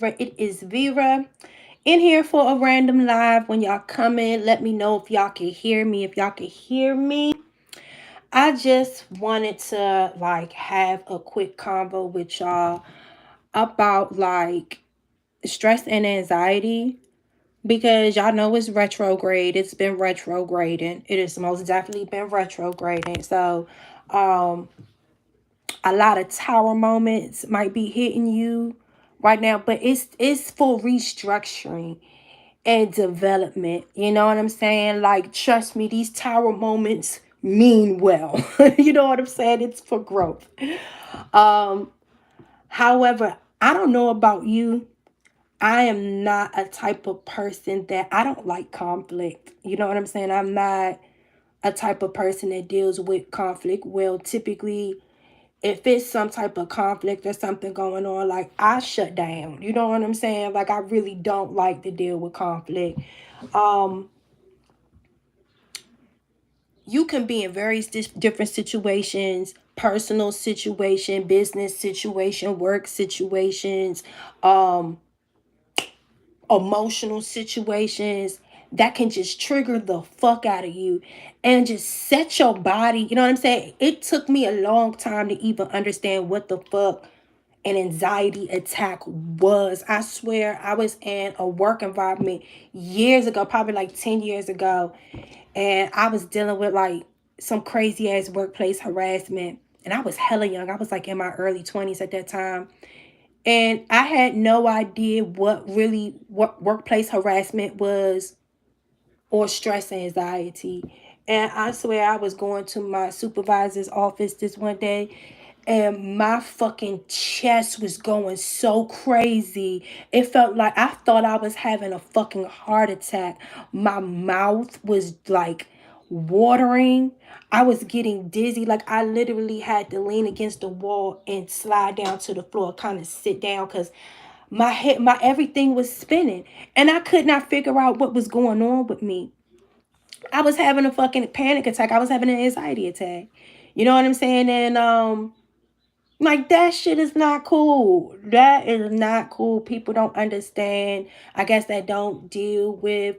It is Vera in here for a random live. When y'all come in, let me know if y'all can hear me. If y'all can hear me, I just wanted to have a quick convo with y'all about stress and anxiety because y'all know it's retrograde. It's been retrograding. It has most definitely been retrograding. So, um, a lot of tower moments might be hitting you right now, but it's for restructuring and development. You know what I'm saying? Like, trust me, these tower moments mean well. You know what I'm saying? It's for growth. Um, However, I don't know about you. I am not a type of person that I don't like conflict. You know what I'm saying? I'm not a type of person that deals with conflict well. Typically, if it's some type of conflict or something going on, like I shut down. You know what I'm saying? Like I really don't like to deal with conflict. Um, you can be in various different situations, personal situation, business situation, work situations, um, emotional situations that can just trigger the fuck out of you and just set your body. You know what I'm saying? It took me a long time to even understand what the fuck an anxiety attack was. I swear I was in a work environment years ago, probably like 10 years ago, and I was dealing with some crazy ass workplace harassment. And I was hella young. I was like in my early 20s at that time. And I had no idea what workplace harassment was or stress anxiety. And I swear I was going to my supervisor's office this one day and my fucking chest was going so crazy. It felt like I thought I was having a fucking heart attack. My mouth was like watering. I was getting dizzy. Like I literally had to lean against the wall and slide down to the floor, kind of sit down because my everything was spinning. And I could not figure out what was going on with me. I was having a fucking panic attack. I was having an anxiety attack. You know what I'm saying? And like that shit is not cool. That is not cool. People don't understand. I guess that don't deal with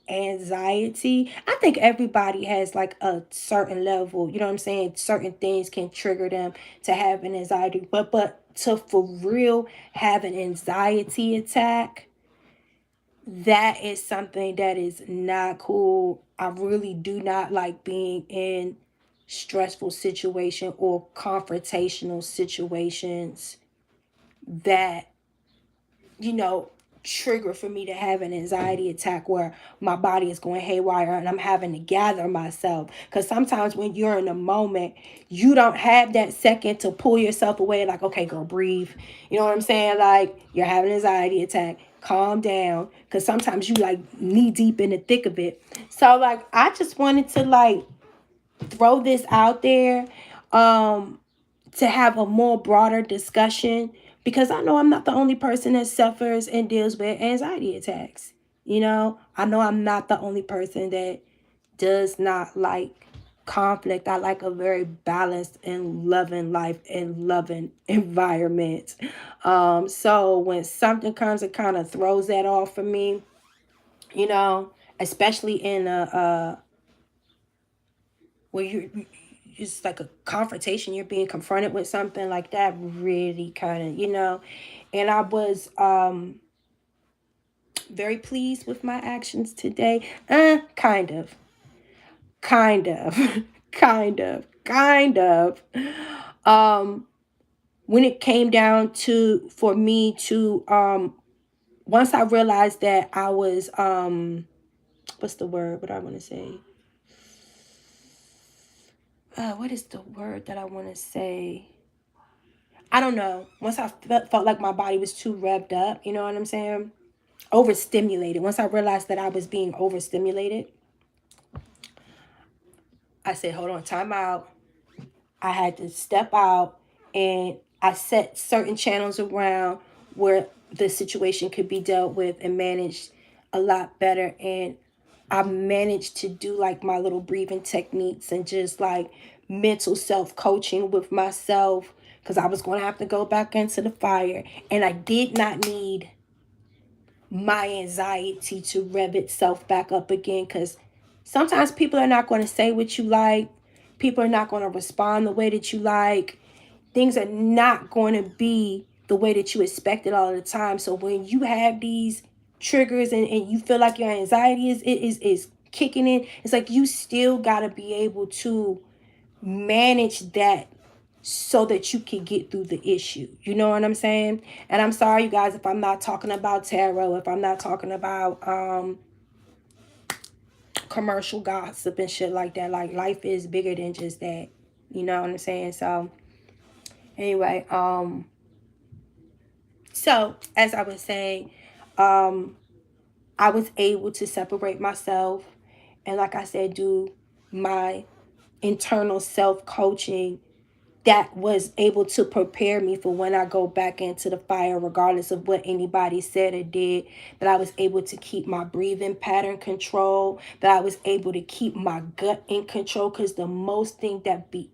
anxiety. I think everybody has like a certain level. You know what I'm saying? Certain things can trigger them to have an anxiety. But to for real have an anxiety attack, that is something that is not cool. I really do not like being in stressful situation or confrontational situations that, you know, trigger for me to have an anxiety attack where my body is going haywire and I'm having to gather myself. Because sometimes when you're in a moment, you don't have that second to pull yourself away, like, okay, girl, breathe. You know what I'm saying? Like, you're having an anxiety attack. Calm down. Because sometimes you like knee deep in the thick of it. So, like, I just wanted to throw this out there. Um, to have a more broader discussion because I know I'm not the only person that suffers and deals with anxiety attacks. You know, I know I'm not the only person that does not like conflict. I like a very balanced and loving life and loving environment. So when something comes and kind of throws that off for me, you know, especially in a where you it's like a confrontation, you're being confronted with something like that, really kind of, and I was very pleased with my actions today. Kind of, kind of, kind of. um when it came down to for me to once I realized that I was what's the word, what I want to say, what is the word that I want to say, I don't know. Once I felt like my body was too revved up, you know what I'm saying? Overstimulated. Once I realized that I was being overstimulated, I said, hold on, time out. I had to step out and I set certain channels around where the situation could be dealt with and managed a lot better. And I managed to do like my little breathing techniques and just like mental self coaching with myself. because I was going to have to go back into the fire. And I did not need my anxiety to rev itself back up again, because sometimes people are not going to say what you like. People are not going to respond the way that you like. Things are not going to be the way that you expect it all the time. So when you have these triggers and you feel like your anxiety is kicking in, it's like you still got to be able to manage that so that you can get through the issue. You know what I'm saying? And I'm sorry, you guys, if I'm not talking about tarot, if I'm not talking about commercial gossip and shit like that. Like, life is bigger than just that. You know what I'm saying? So anyway, so as I was saying, I was able to separate myself and, like I said, do my internal self coaching that was able to prepare me for when I go back into the fire, regardless of what anybody said or did. That I was able to keep my breathing pattern control, that I was able to keep my gut in control, because the most thing that be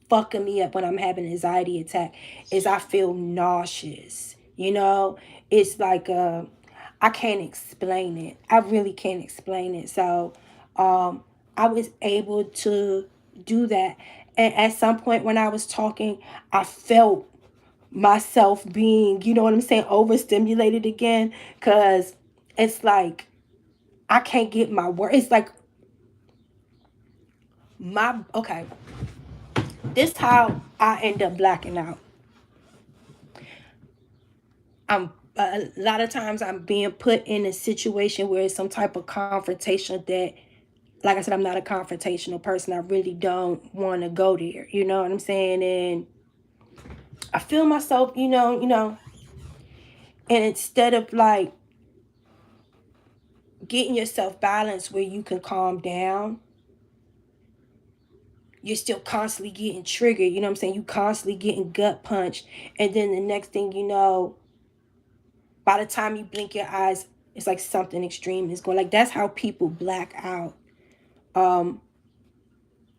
fucking me up when I'm having an anxiety attack is I feel nauseous. You know, it's like I can't explain it. I really can't explain it. So I was able to do that. And at some point when I was talking, I felt myself being, you know what I'm saying, overstimulated again, because it's like I can't get my word. It's like okay, this how I end up blacking out. A lot of times I'm being put in a situation where it's some type of confrontation that, like I said, I'm not a confrontational person. I really don't want to go there. You know what I'm saying? And I feel myself, and instead of like getting yourself balanced where you can calm down, you're still constantly getting triggered. You know what I'm saying? You constantly getting gut punched. And then the next thing you know, by the time you blink your eyes, it's like something extreme is going. Like, that's how people black out.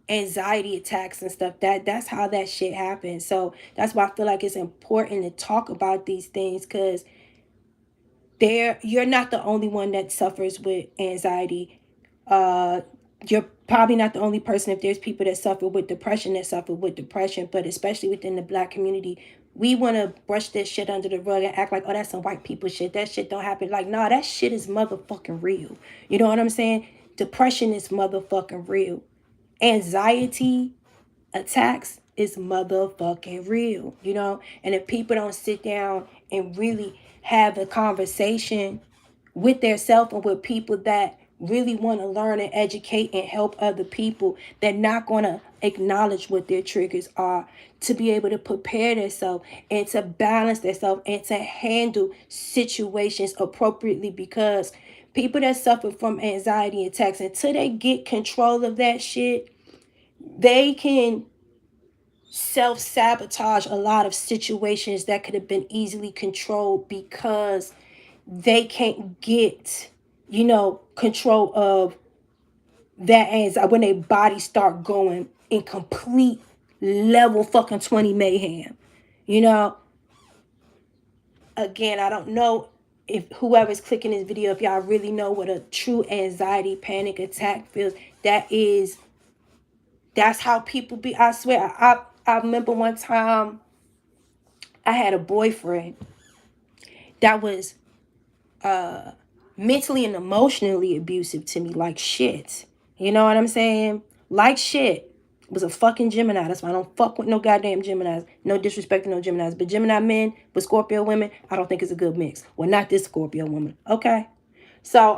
Anxiety attacks and stuff. That's how that shit happens. So that's why I feel like it's important to talk about these things, because you're not the only one that suffers with anxiety. You're probably not the only person. If there's people that suffer with depression, but especially within the Black community, we want to brush this shit under the rug and act like, oh, that's some white people shit. That shit don't happen. Like, nah, that shit is motherfucking real. You know what I'm saying? Depression is motherfucking real. Anxiety attacks is motherfucking real, And if people don't sit down and really have a conversation with their self and with people that really want to learn and educate and help other people, they're not going to acknowledge what their triggers are, to be able to prepare themselves and to balance themselves and to handle situations appropriately. Because people that suffer from anxiety attacks, until they get control of that shit, they can self-sabotage a lot of situations that could have been easily controlled, because they can't get, control of that anxiety when their body start going in complete level fucking 20 mayhem. Again, I don't know if whoever's clicking this video, if y'all really know what a true anxiety panic attack feels. That's how people be. I swear, I remember one time I had a boyfriend that was mentally and emotionally abusive to me, like shit. You know what I'm saying? Like shit. Was a fucking Gemini. That's why I don't fuck with no goddamn Geminis. No disrespect to no Geminis. But Gemini men with Scorpio women, I don't think it's a good mix. Well, not this Scorpio woman. Okay? So,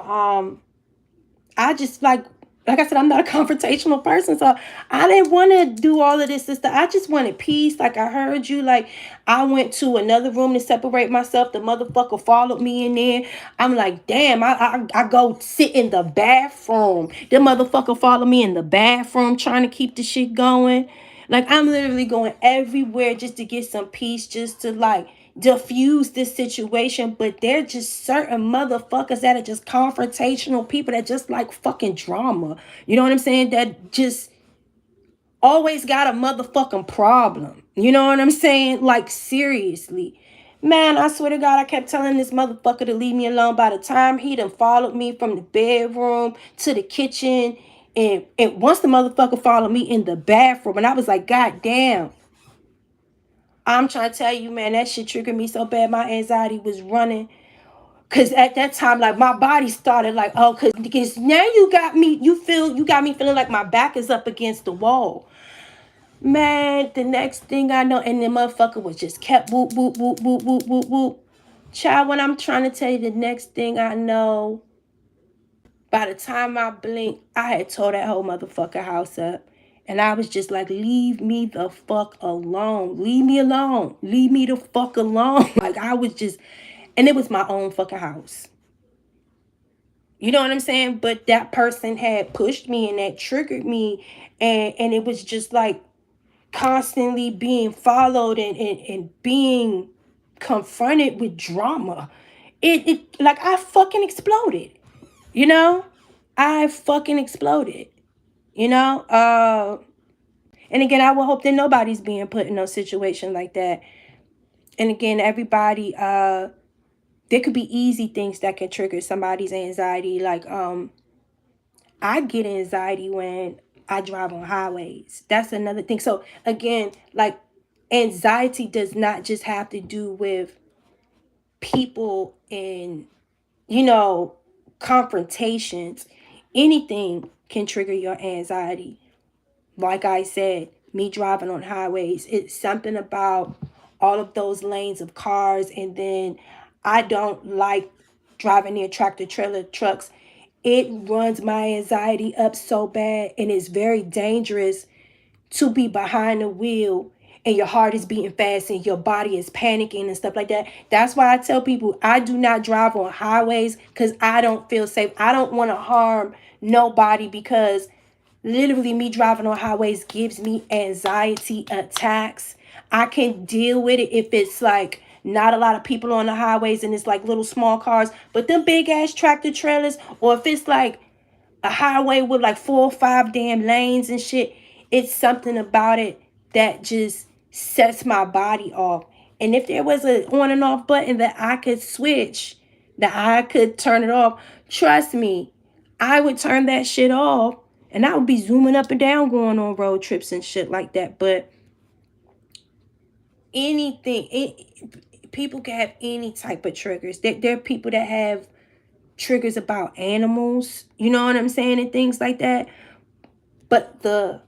I just like I said, I'm not a confrontational person, so I didn't want to do all of this and stuff. I just wanted peace. Like I heard you, like I went to another room to separate myself. The motherfucker followed me in there. I'm like, damn, I go sit in the bathroom. The motherfucker followed me in the bathroom trying to keep the shit going. Like I'm literally going everywhere just to get some peace, just to like diffuse this situation. But they're just certain motherfuckers that are just confrontational people that just like fucking drama. You know what I'm saying? That just always got a motherfucking problem. You know what I'm saying? Like, seriously. Man, I swear to God, I kept telling this motherfucker to leave me alone. By the time he done followed me from the bedroom to the kitchen, and once the motherfucker followed me in the bathroom, and I was like, God damn. I'm trying to tell you, man, that shit triggered me so bad. My anxiety was running. Cause at that time, like my body started like, oh, because now you got me feeling like my back is up against the wall. Man, the next thing I know, and the motherfucker was just kept whoop, whoop, whoop, whoop, whoop, whoop, whoop. Child, when I'm trying to tell you the next thing I know, by the time I blinked, I had tore that whole motherfucker house up. And I was just like, leave me the fuck alone. Leave me alone. Leave me the fuck alone. Like, I was just, and it was my own fucking house. You know what I'm saying? But that person had pushed me and that triggered me. And it was just like, constantly being followed and being confronted with drama. It like I fucking exploded, you know? I fucking exploded, you know? And again, I would hope that nobody's being put in no situation like that. And again, everybody, there could be easy things that can trigger somebody's anxiety. Like, I get anxiety when I drive on highways. That's another thing. So again, like, anxiety does not just have to do with people in, you know, confrontations. Anything can trigger your anxiety. Like I said, me driving on highways, it's something about all of those lanes of cars. And then I don't like driving near tractor trailer trucks. It runs my anxiety up so bad, and it's very dangerous to be behind the wheel and your heart is beating fast and your body is panicking and stuff like that. That's why I tell people I do not drive on highways, because I don't feel safe. I don't want to harm nobody, because literally me driving on highways gives me anxiety attacks. I can deal with it if it's like not a lot of people on the highways and it's like little small cars, but them big ass tractor trailers, or if it's like a highway with like 4 or 5 damn lanes and shit, it's something about it that just sets my body off. And if there was a on and off button that I could switch, that I could turn it off, trust me, I would turn that shit off, and I would be zooming up and down going on road trips and shit like that. But anything, people can have any type of triggers. There are people that have triggers about animals, you know what I'm saying, and things like that. But the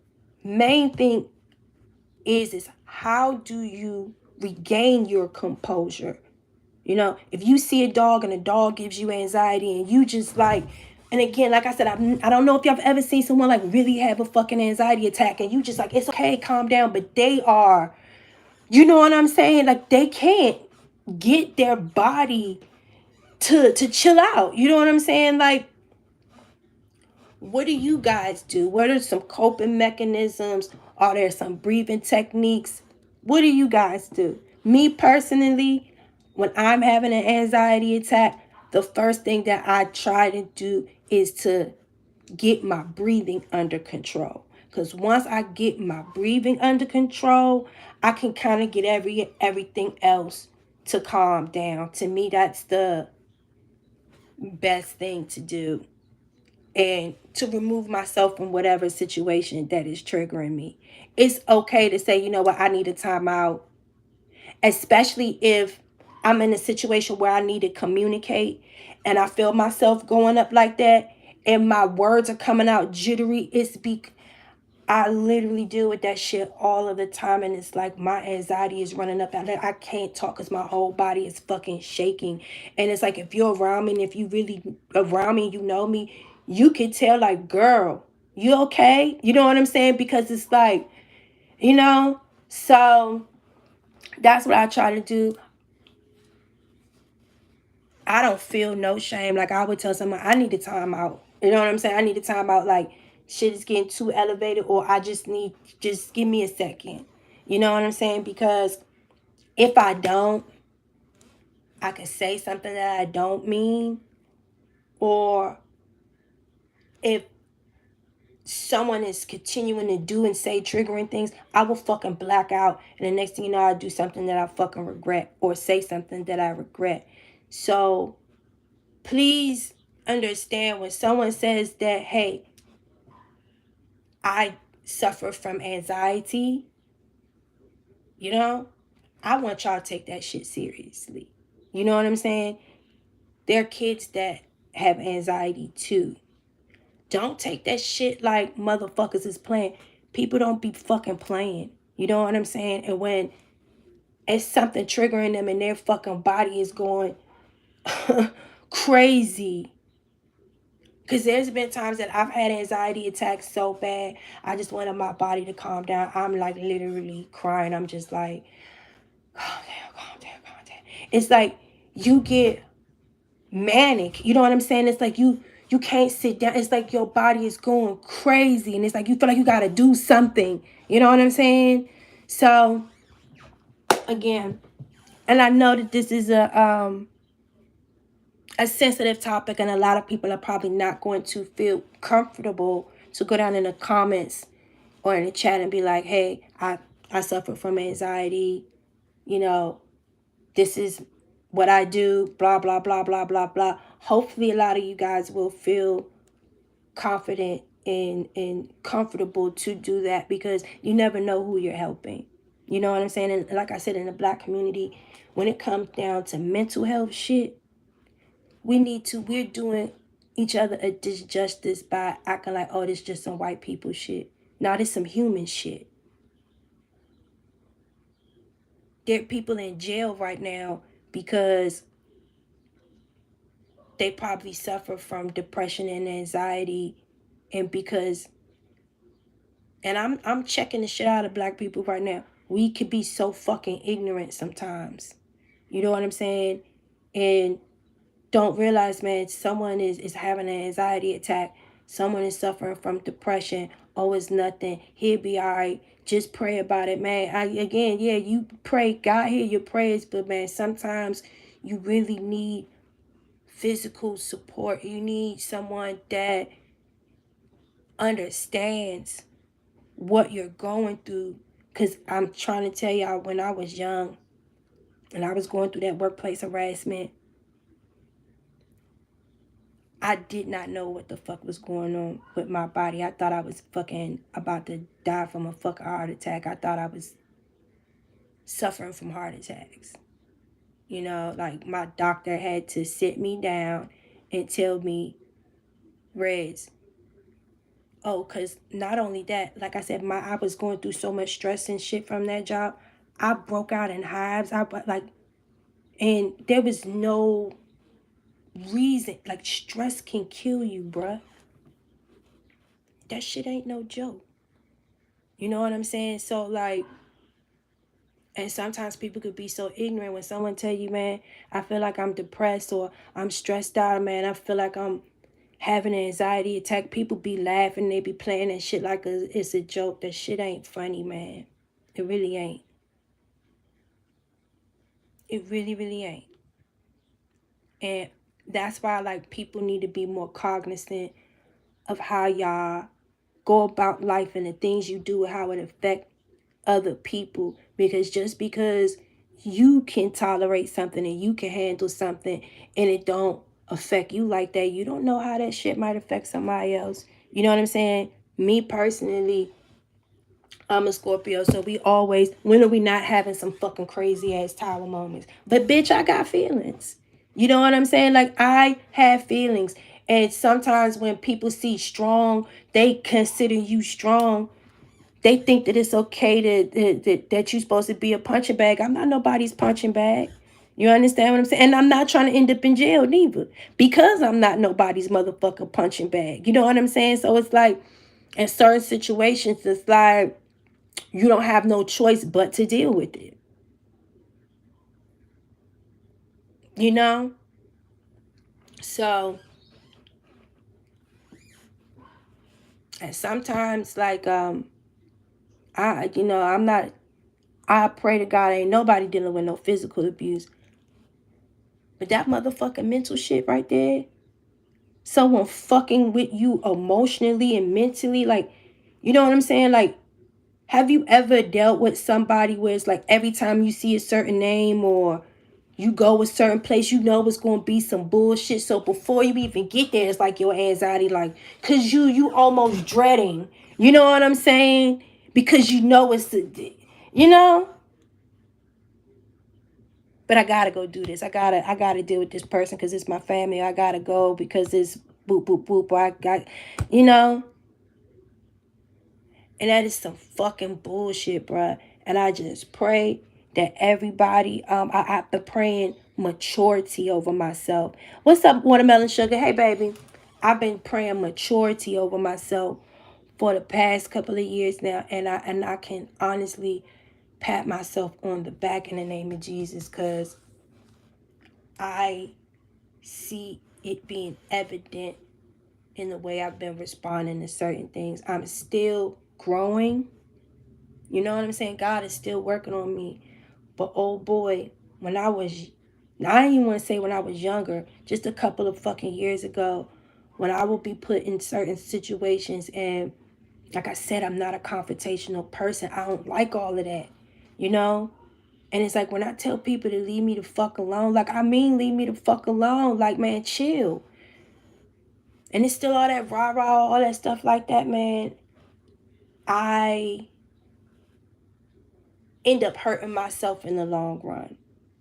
main thing is how do you regain your composure? You know, if you see a dog and a dog gives you anxiety and you just like, and again, like I said, I don't know if y'all have ever seen someone like really have a fucking anxiety attack and you just like, it's okay, calm down, but they are, you know what I'm saying? Like, they can't get their body to chill out. You know what I'm saying? Like, what do you guys do? What are some coping mechanisms? Are there some breathing techniques? What do you guys do? Me personally, when I'm having an anxiety attack, the first thing that I try to do is to get my breathing under control. Because once I get my breathing under control, I can kind of get everything else to calm down. To me, that's the best thing to do, and to remove myself from whatever situation that is triggering me. It's okay to say, you know what, I need a timeout, especially if I'm in a situation where I need to communicate and I feel myself going up like that and my words are coming out jittery. I literally deal with that shit all of the time, and it's like my anxiety is running up. I can't talk because my whole body is fucking shaking. And it's like, if you're around me and if you really around me, you know me, you can tell, like, girl, you okay? You know what I'm saying? Because it's like, you know, so that's what I try to do. I don't feel no shame. Like, I would tell someone, I need a time out. You know what I'm saying? I need a time out. Like, shit is getting too elevated, or I just give me a second. You know what I'm saying? Because if I don't, I could say something that I don't mean. Or if someone is continuing to do and say triggering things, I will fucking black out. And the next thing you know, I do something that I fucking regret or say something that I regret. So please understand when someone says that, hey, I suffer from anxiety, you know, I want y'all to take that shit seriously. You know what I'm saying? There are kids that have anxiety too. Don't take that shit like motherfuckers is playing. People don't be fucking playing. You know what I'm saying? And when it's something triggering them and their fucking body is going crazy. Because there's been times that I've had anxiety attacks so bad, I just wanted my body to calm down. I'm like literally crying. I'm just like, calm down, calm down, calm down. It's like you get manic. You know what I'm saying? It's like you can't sit down. It's like your body is going crazy, and it's like you feel like you gotta do something. You know what I'm saying? So again, and I know that this is a sensitive topic, and a lot of people are probably not going to feel comfortable to go down in the comments or in the chat and be like, "Hey, I suffer from anxiety. You know, this is what I do, blah, blah, blah, blah, blah, blah." Hopefully a lot of you guys will feel confident and comfortable to do that, because you never know who you're helping. You know what I'm saying? And like I said, in the Black community, when it comes down to mental health shit, we're doing each other a disjustice by acting like, oh, this just some white people shit. No, this some human shit. There are people in jail right now because they probably suffer from depression and anxiety, and because, and I'm checking the shit out of Black people right now. We could be so fucking ignorant sometimes. You know what I'm saying? And don't realize, man, someone is having an anxiety attack. Someone is suffering from depression. Oh, it's nothing. He'll be all right. Just pray about it, man. Again, yeah, you pray. God hear your prayers, but man, sometimes you really need physical support. You need someone that understands what you're going through. Because I'm trying to tell y'all, when I was young and I was going through that workplace harassment, I did not know what the fuck was going on with my body. I thought I was fucking about to die from a fucking heart attack. I thought I was suffering from heart attacks. You know, like my doctor had to sit me down and tell me, Reds, oh, because not only that, like I said, I was going through so much stress and shit from that job. I broke out in hives. And there was no reason. Like, stress can kill you, bruh. That shit ain't no joke. You know what I'm saying? So, like, and sometimes people could be so ignorant when someone tell you, man, I feel like I'm depressed or I'm stressed out, man. I feel like I'm having an anxiety attack. People be laughing. They be playing that shit like it's a joke. That shit ain't funny, man. It really ain't. It really, really ain't. And that's why, like, people need to be more cognizant of how y'all go about life and the things you do and how it affect other people. Because just because you can tolerate something and you can handle something and it don't affect you like that, you don't know how that shit might affect somebody else. You know what I'm saying? Me personally, I'm a Scorpio, so we always, when are we not having some fucking crazy ass tower moments? But bitch, I got feelings. You know what I'm saying? Like, I have feelings. And sometimes when people see strong, they consider you strong. They think that it's okay that you're supposed to be a punching bag. I'm not nobody's punching bag. You understand what I'm saying? And I'm not trying to end up in jail neither, because I'm not nobody's motherfucking punching bag. You know what I'm saying? So it's like, in certain situations, it's like you don't have no choice but to deal with it. You know? So, and sometimes, like, I'm not, I pray to God ain't nobody dealing with no physical abuse. But that motherfucking mental shit right there, someone fucking with you emotionally and mentally. Like, you know what I'm saying? Like, have you ever dealt with somebody where it's like every time you see a certain name or you go a certain place, you know it's gonna be some bullshit. So before you even get there, it's like your anxiety, like, cause you almost dreading. You know what I'm saying? Because you know it's you know. But I gotta go do this. I gotta deal with this person because it's my family. I gotta go because it's boop boop boop. Or I got, you know. And that is some fucking bullshit, bruh. And I just pray that everybody, I've been praying maturity over myself. What's up, watermelon sugar? Hey, baby. I've been praying maturity over myself for the past couple of years now, and I can honestly pat myself on the back in the name of Jesus, because I see it being evident in the way I've been responding to certain things. I'm still growing. You know what I'm saying? God is still working on me. But oh boy, when I was, I didn't even want to say when I was younger, just a couple of fucking years ago, when I would be put in certain situations, and like I said, I'm not a confrontational person. I don't like all of that, you know? And it's like when I tell people to leave me the fuck alone, like I mean leave me the fuck alone. Like, man, chill. And it's still all that rah-rah, all that stuff like that, man. I end up hurting myself in the long run.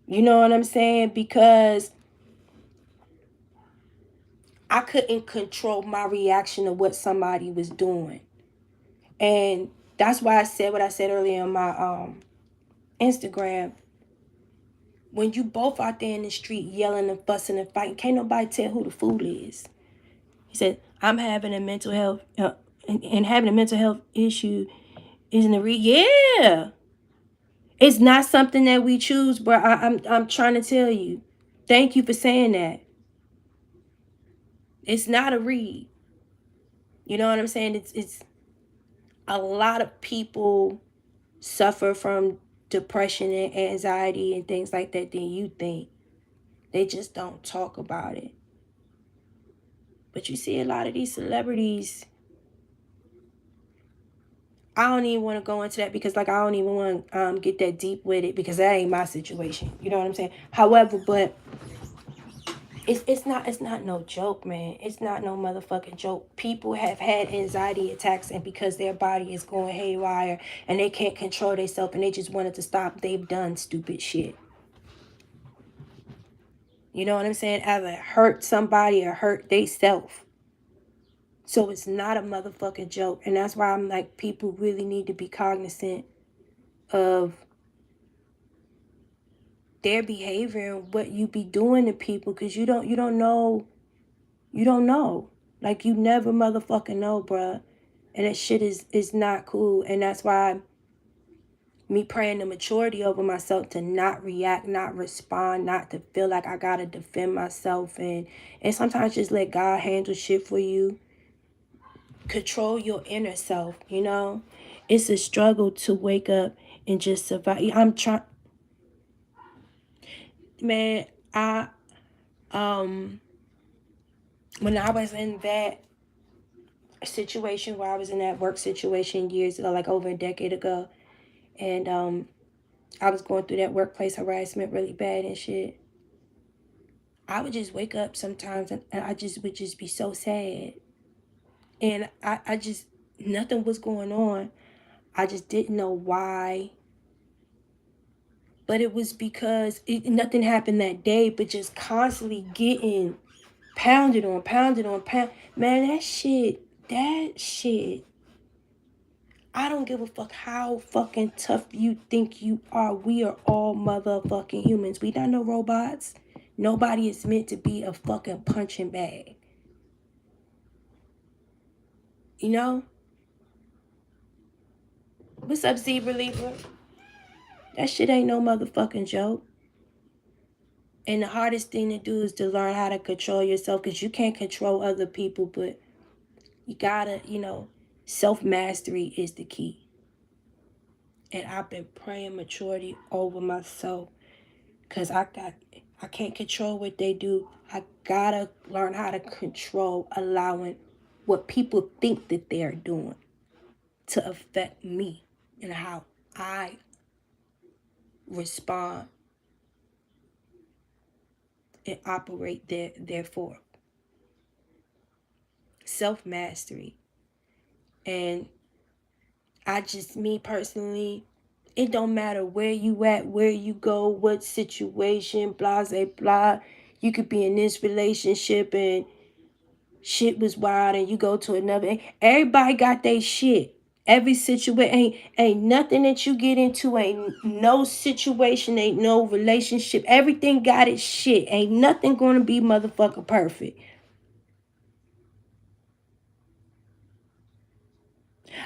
You know what I'm saying? Because I couldn't control my reaction to what somebody was doing. And that's why I said what I said earlier on my Instagram. When you both out there in the street yelling and fussing and fighting, can't nobody tell who the fool is. He said, I'm having a mental health, and having a mental health issue isn't a yeah. It's not something that we choose, bro. I'm trying to tell you. Thank you for saying that. It's not a read. You know what I'm saying? It's a lot of people suffer from depression and anxiety and things like that than you think. They just don't talk about it. But you see a lot of these celebrities, I don't even want to go into that because, like, I don't even want to get that deep with it because that ain't my situation. You know what I'm saying? However, but it's not no joke, man. It's not no motherfucking joke. People have had anxiety attacks, and because their body is going haywire and they can't control themselves and they just wanted to stop, they've done stupid shit. You know what I'm saying? Either hurt somebody or hurt they self. So it's not a motherfucking joke. And that's why I'm like, people really need to be cognizant of their behavior and what you be doing to people, because you don't know. Like, you never motherfucking know, bruh. And that shit is not cool. And that's why me praying the maturity over myself to not react, not respond, not to feel like I gotta defend myself, and sometimes just let God handle shit for you. Control your inner self, you know? It's a struggle to wake up and just survive. I'm trying, man, I when I was in that situation, where I was in that work situation years ago, like over a decade ago, and I was going through that workplace harassment really bad and shit. I would just wake up sometimes, and I just would just be so sad. And I just, nothing was going on. I just didn't know why. But it was because nothing happened that day, but just constantly getting pounded on, pounded on, pound. Man, that shit. I don't give a fuck how fucking tough you think you are. We are all motherfucking humans. We not no robots. Nobody is meant to be a fucking punching bag. You know? What's up, Zebra Libra? That shit ain't no motherfucking joke. And the hardest thing to do is to learn how to control yourself, because you can't control other people, but you gotta, self mastery is the key. And I've been praying maturity over myself, because I can't control what they do. I gotta learn how to control allowing what people think that they're doing to affect me and how I respond and operate therefore. Self-mastery. And me personally, it don't matter where you at, where you go, what situation, blah, blah, blah. You could be in this relationship and shit was wild and you go to another. Everybody got their shit. Every situation ain't nothing that you get into, ain't no situation, ain't no relationship. Everything got its shit. Ain't nothing gonna be motherfucker perfect.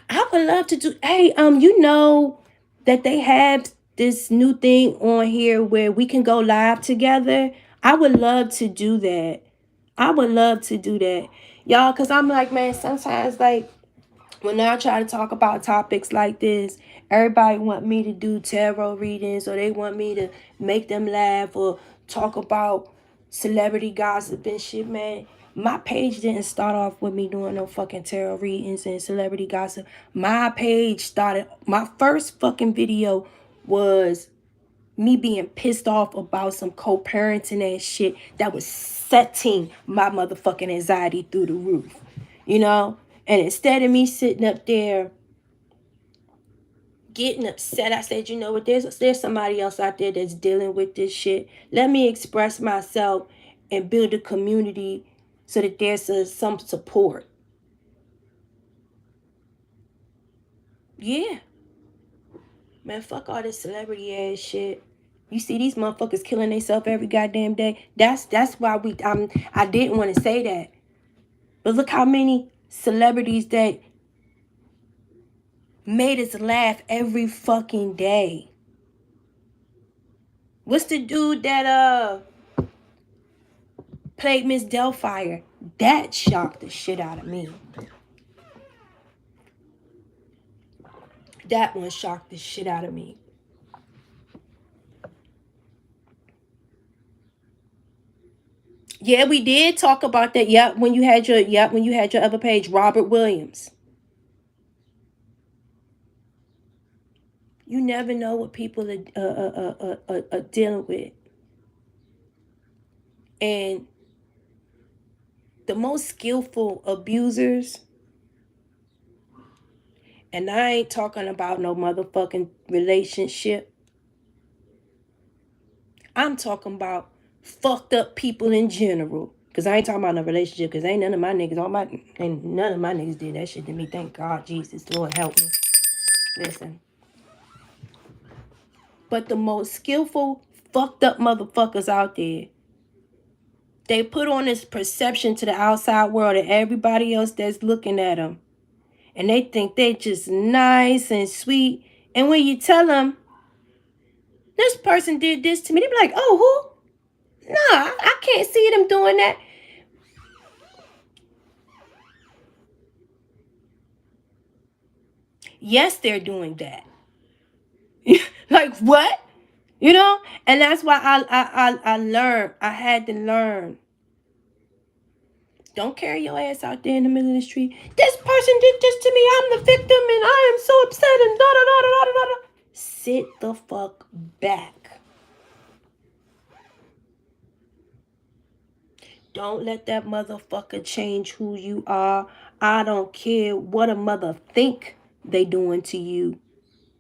I would love to do. Hey, you know that they have this new thing on here where we can go live together. I would love to do that. I would love to do that, y'all. Cause I'm like, man, sometimes like when I try to talk about topics like this, everybody want me to do tarot readings or they want me to make them laugh or talk about celebrity gossip and shit, man. My page didn't start off with me doing no fucking tarot readings and celebrity gossip. My page started, my first fucking video was me being pissed off about some co-parenting ass shit that was setting my motherfucking anxiety through the roof, you know? And instead of me sitting up there getting upset, I said, you know what, there's somebody else out there that's dealing with this shit. Let me express myself and build a community so that there's some support. Yeah. Man, fuck all this celebrity ass shit. You see these motherfuckers killing themselves every goddamn day. That's why I didn't want to say that. But look how many celebrities that made us laugh every fucking day. What's the dude that played Miss Delphire? That shocked the shit out of me. That one shocked the shit out of me. Yeah, we did talk about that. Yep, when you had your other page, Robert Williams. You never know what people are dealing with. And the most skillful abusers, and I ain't talking about no motherfucking relationship. I'm talking about fucked up people in general. Cause I ain't talking about no relationship. Cause ain't none of my niggas, ain't none of my niggas did that shit to me. Thank God, Jesus, Lord help me. Listen. But the most skillful, fucked up motherfuckers out there, they put on this perception to the outside world and everybody else that's looking at them. And they think they just nice and sweet. And when you tell them, this person did this to me, they be like, oh, who? Nah, I can't see them doing that. Yes, they're doing that. Like what? You know? And that's why I learned. I had to learn. Don't carry your ass out there in the middle of the street. This person did this to me. I'm the victim and I am so upset and da da da da da da da. Sit the fuck back. Don't let that motherfucker change who you are. I don't care what a mother think they doing to you.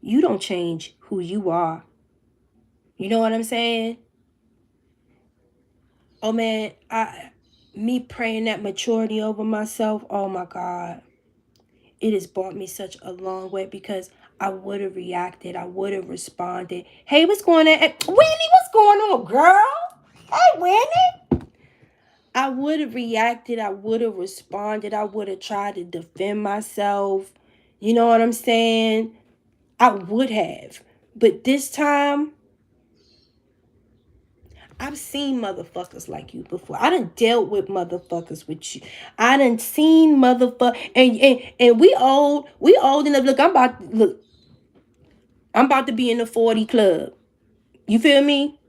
You don't change who you are. You know what I'm saying? Oh man, me praying that maturity over myself, oh my God. It has brought me such a long way because I would have reacted. I would have responded. Hey, what's going on? Winnie, what's going on, girl? Hey, Winnie. I would have reacted. I would have responded. I would have tried to defend myself. You know what I'm saying? I would have. But this time, I've seen motherfuckers like you before. I done dealt with motherfuckers with you. I done seen motherfuckers. And we old enough. I'm about to be in the 40 club. You feel me?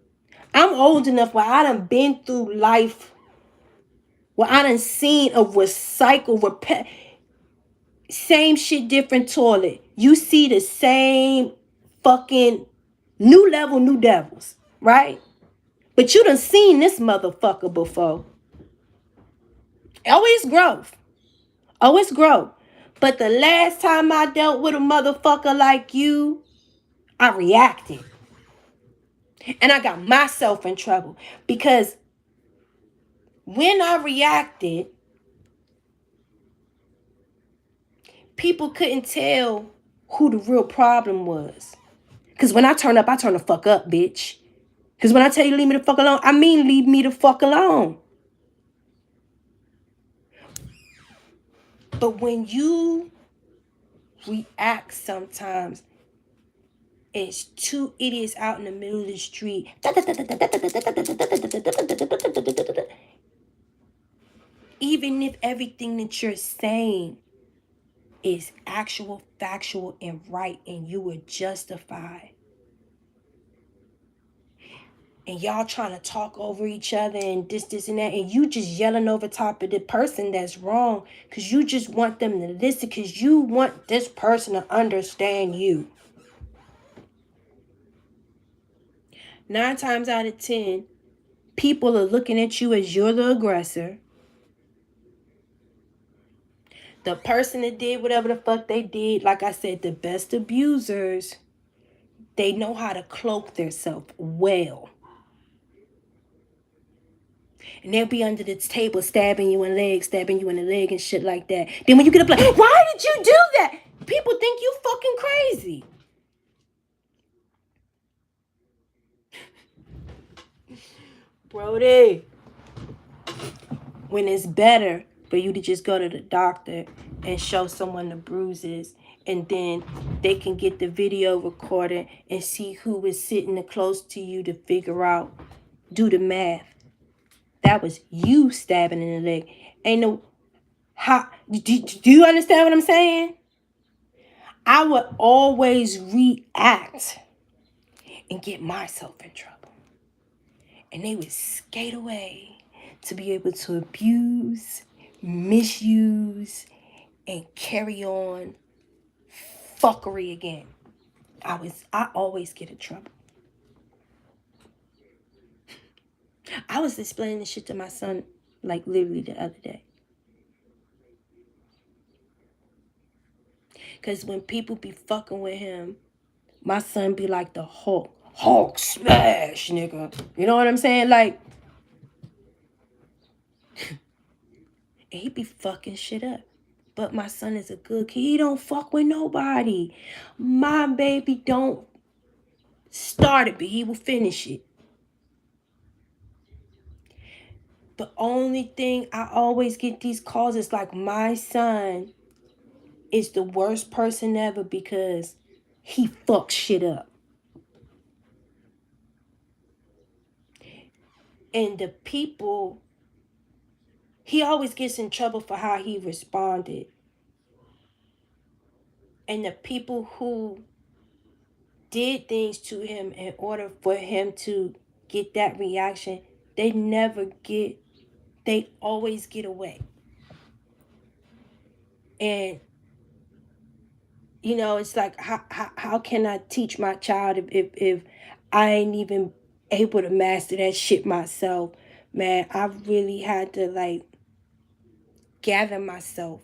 I'm old enough where I done been through life Well, I done seen a same shit, different toilet. You see the same fucking new level, new devils, right? But you done seen this motherfucker before. Always growth. Always grow. But the last time I dealt with a motherfucker like you, I reacted. And I got myself in trouble. Because when I reacted, people couldn't tell who the real problem was. Because when I turn up, I turn the fuck up, bitch. Because when I tell you leave me the fuck alone, I mean leave me the fuck alone. But when you react sometimes, it's two idiots out in the middle of the street. Even if everything that you're saying is actual, factual, and right, and you were justified, and y'all trying to talk over each other and this and that, and you just yelling over top of the person that's wrong because you just want them to listen, because you want this person to understand you. 9 times out of 10, people are looking at you as you're the aggressor. The person that did whatever the fuck they did, like I said, the best abusers, they know how to cloak themselves well. And they'll be under the table stabbing you in the leg and shit like that. Then when you get up like, why did you do that? People think you fucking crazy. Brody, when it's better for you to just go to the doctor and show someone the bruises, and then they can get the video recorded and see who was sitting close to you to figure out, do the math. That was you stabbing in the leg. Ain't no, how, do you understand what I'm saying? I would always react and get myself in trouble. And they would skate away to be able to abuse, misuse, and carry on fuckery again. I always get in trouble. I was explaining this shit to my son like literally the other day. Because when people be fucking with him, my son be like the Hulk. Hulk smash, nigga. You know what I'm saying? Like, and he be fucking shit up. But my son is a good kid. He don't fuck with nobody. My baby don't start it, but he will finish it. The only thing I always get these calls is like, my son is the worst person ever because he fucks shit up. And the people, he always gets in trouble for how he responded. And the people who did things to him in order for him to get that reaction, they always get away. And you know, it's like, how can I teach my child if I ain't even able to master that shit myself? Man, I really had to like gather myself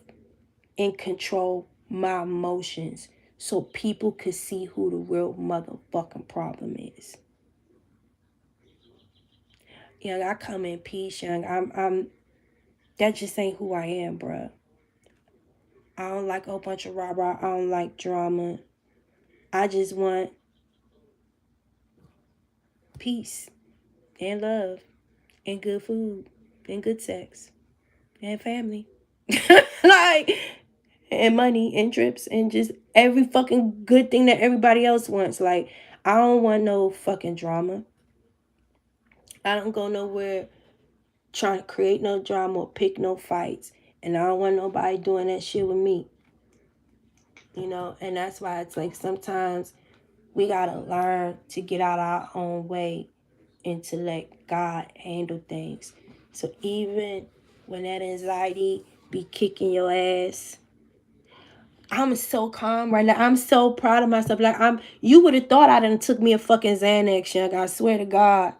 and control my emotions so people could see who the real motherfucking problem is. Young, I come in peace, young. I'm that just ain't who I am, bruh. I don't like a whole bunch of rah-rah. I don't like drama. I just want peace and love and good food and good sex and family. Like, and money and trips and just every fucking good thing that everybody else wants. Like, I don't want no fucking drama. I don't go nowhere trying to create no drama or pick no fights. And I don't want nobody doing that shit with me. You know, and that's why it's like sometimes we gotta learn to get out our own way and to let God handle things. So even when that anxiety be kicking your ass. I'm so calm right now. I'm so proud of myself. Like you would have thought I done took me a fucking Xanax, young. I swear to God.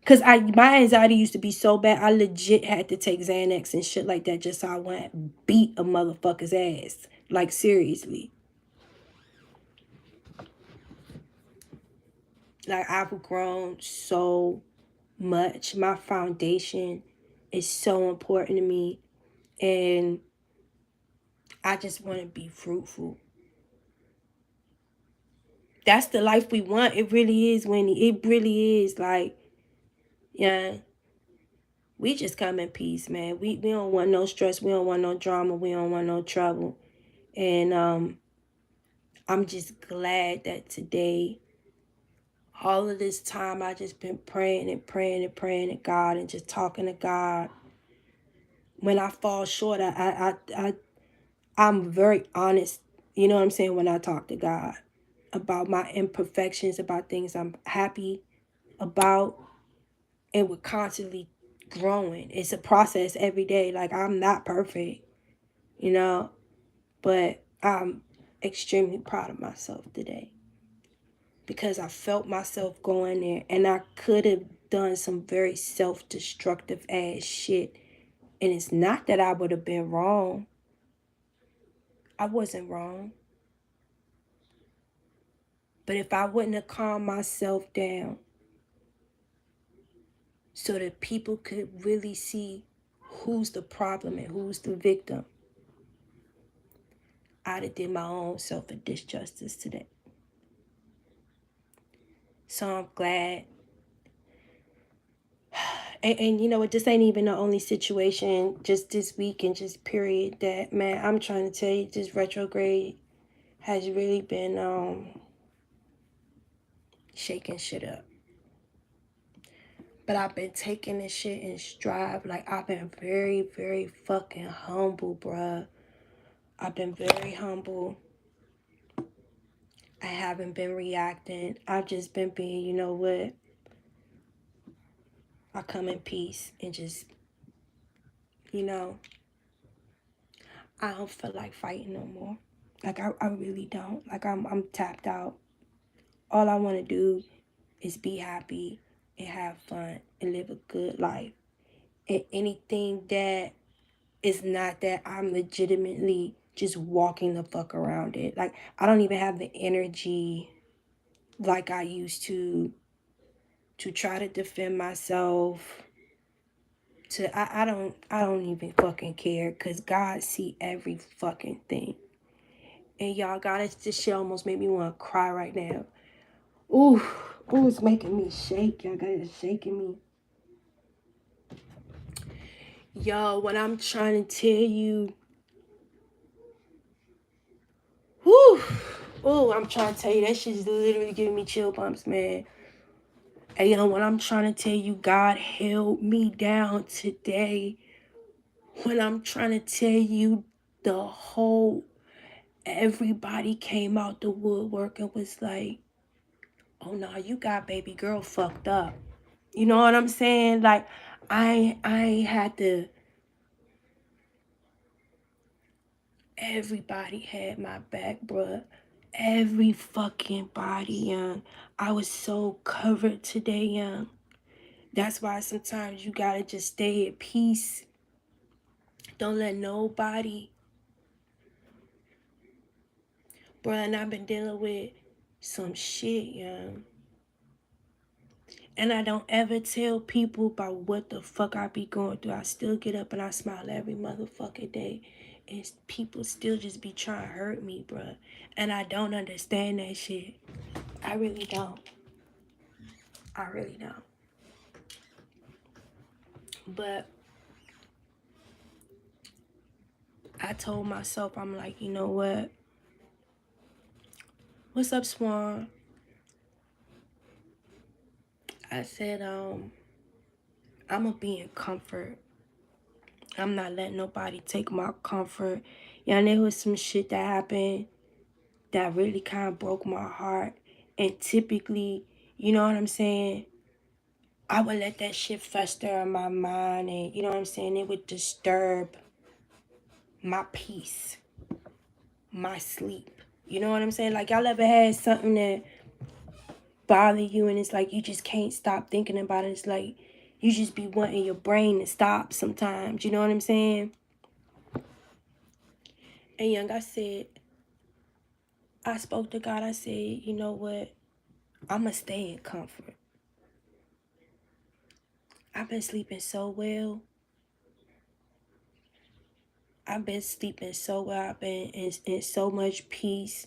Cause my anxiety used to be so bad, I legit had to take Xanax and shit like that just so I wouldn't beat a motherfucker's ass. Like seriously. Like I've grown so much. My foundation is so important to me. And I just want to be fruitful. That's the life we want. It really is, Winnie. It really is. Like, yeah. We just come in peace, man. We don't want no stress. We don't want no drama. We don't want no trouble. And I'm just glad that today, all of this time, I just been praying and praying and praying to God and just talking to God. When I fall short, I'm very honest. You know what I'm saying? When I talk to God about my imperfections, about things I'm happy about, and we're constantly growing. It's a process every day. Like I'm not perfect, you know, but I'm extremely proud of myself today because I felt myself going there, and I could have done some very self-destructive ass shit. And it's not that I would have been wrong. I wasn't wrong. But if I wouldn't have calmed myself down so that people could really see who's the problem and who's the victim, I'd have did my own self a disjustice today. So I'm glad. And you know what, this ain't even the only situation just this week and just period that, man, I'm trying to tell you, this retrograde has really been shaking shit up. But I've been taking this shit in stride. Like I've been very, very fucking humble, bruh. I've been very humble. I haven't been reacting. I've just been being, you know what? I come in peace and just, you know, I don't feel like fighting no more. Like I really don't. Like I'm tapped out. All I want to do is be happy and have fun and live a good life. And anything that is not that, I'm legitimately just walking the fuck around it. Like I don't even have the energy like I used to try to defend myself. I don't even fucking care, because God see every fucking thing. And y'all, God, this shit almost made me want to cry right now. Ooh, it's making me shake. Y'all, God, it's shaking me. Yo, when I'm trying to tell you, whew, I'm trying to tell you, that shit's literally giving me chill bumps, man. And you know, when I'm trying to tell you, God held me down today. When I'm trying to tell you, everybody came out the woodwork and was like, oh no, you got baby girl fucked up. You know what I'm saying? Like, I had to, everybody had my back, bruh. Every fucking body, young. I was so covered today, young. That's why sometimes you gotta just stay at peace. Don't let nobody, bruh. And I've been dealing with some shit, young. And I don't ever tell people about what the fuck I be going through. I still get up and I smile every motherfucking day. And people still just be trying to hurt me, bruh. And I don't understand that shit. I really don't. I really don't. But I told myself, I'm like, you know what? What's up, Swan? I said, I'ma be in comfort. I'm not letting nobody take my comfort. Yeah, there was some shit that happened that really kind of broke my heart. And typically, you know what I'm saying? I would let that shit fester in my mind, and you know what I'm saying? It would disturb my peace, my sleep. You know what I'm saying? Like, y'all ever had something that bother you and it's like you just can't stop thinking about it? It's like you just be wanting your brain to stop sometimes. You know what I'm saying? And young, I spoke to God. I said, you know what? I'm going to stay in comfort. I've been sleeping so well. I've been sleeping so well. I've been in so much peace.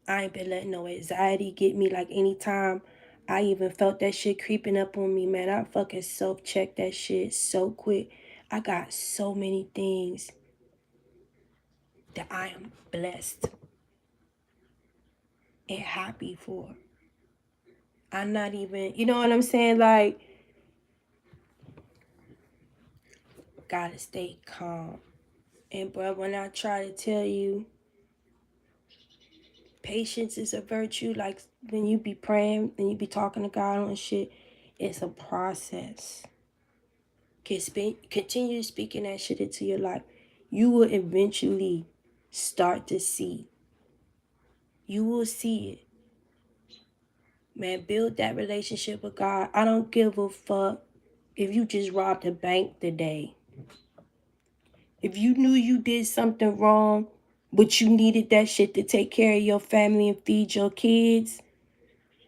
I ain't been letting no anxiety get me. Like, anytime I even felt that shit creeping up on me, man, I fucking self-check that shit so quick. I got so many things that I am blessed and happy for. I'm not even, you know what I'm saying? Like, gotta stay calm. And bro, when I try to tell you, patience is a virtue. Like, when you be praying and you be talking to God on shit, it's a process. Continue speaking that shit into your life. You will eventually start to see. You will see it. Man, build that relationship with God. I don't give a fuck if you just robbed a bank today. If you knew you did something wrong, but you needed that shit to take care of your family and feed your kids,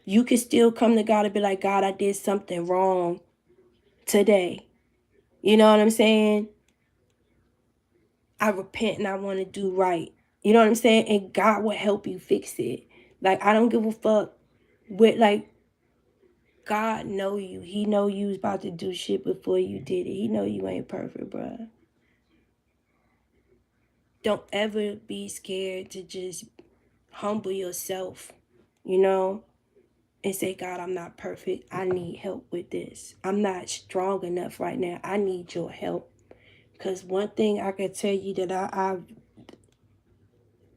you can still come to God and be like, God, I did something wrong today. You know what I'm saying? I repent and I want to do right. You know what I'm saying? And God will help you fix it. Like, I don't give a fuck with, like, God know you. He know you was about to do shit before you did it. He know you ain't perfect, bruh. Don't ever be scared to just humble yourself, you know, and say, God, I'm not perfect. I need help with this. I'm not strong enough right now. I need your help. Because one thing I can tell you that I've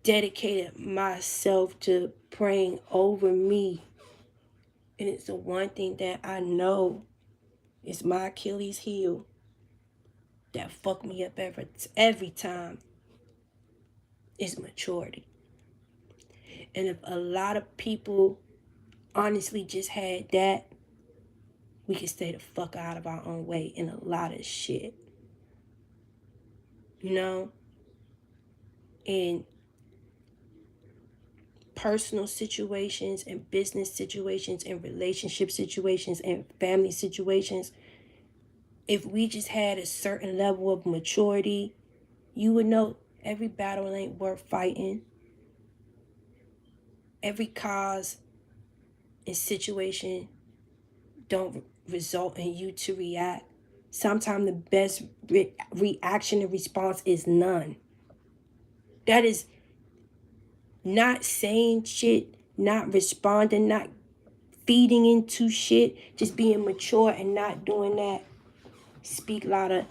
dedicated myself to praying over me. And it's the one thing that I know is my Achilles heel that fucked me up every time is maturity. And if a lot of people honestly just had that, we could stay the fuck out of our own way in a lot of shit. You know? In personal situations and business situations and relationship situations and family situations, if we just had a certain level of maturity, you would know every battle ain't worth fighting. Every cause and situation don't result in you to react. Sometimes the best reaction and response is none. That is not saying shit, not responding, not feeding into shit, just being mature and not doing that. Speak louder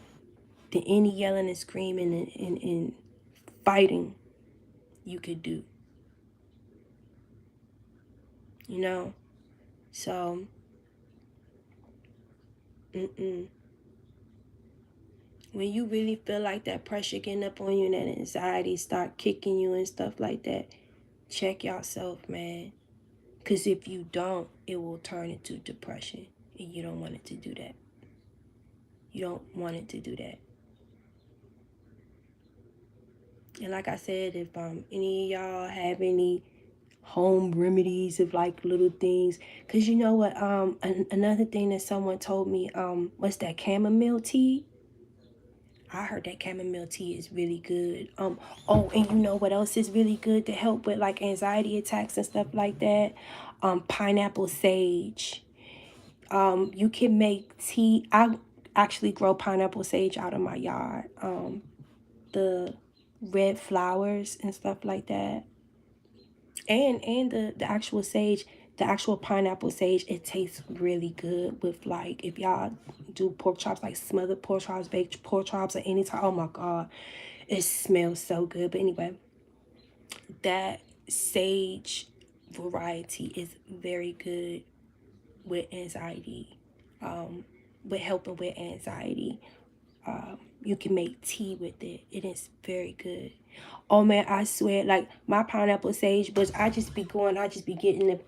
than any yelling and screaming and fighting you could do. You know? So, when you really feel like that pressure getting up on you and that anxiety start kicking you and stuff like that, check yourself, man. Because if you don't, it will turn into depression. And you don't want it to do that. You don't want it to do that. And like I said, if any of y'all have any home remedies of like little things, because you know what, another thing that someone told me, what's that, chamomile tea? I heard that chamomile tea is really good. Oh, and you know what else is really good to help with like anxiety attacks and stuff like that? Pineapple sage. You can make tea. I actually grow pineapple sage out of my yard. The red flowers and stuff like that. And the actual sage, the actual pineapple sage, it tastes really good with, like, if y'all do pork chops, like smothered pork chops, baked pork chops, or any time. Oh my god, it smells so good. But anyway, that sage variety is very good with anxiety. with helping with anxiety. You can make tea with it. It is very good. Oh man, I swear, like my pineapple sage bush, I just be getting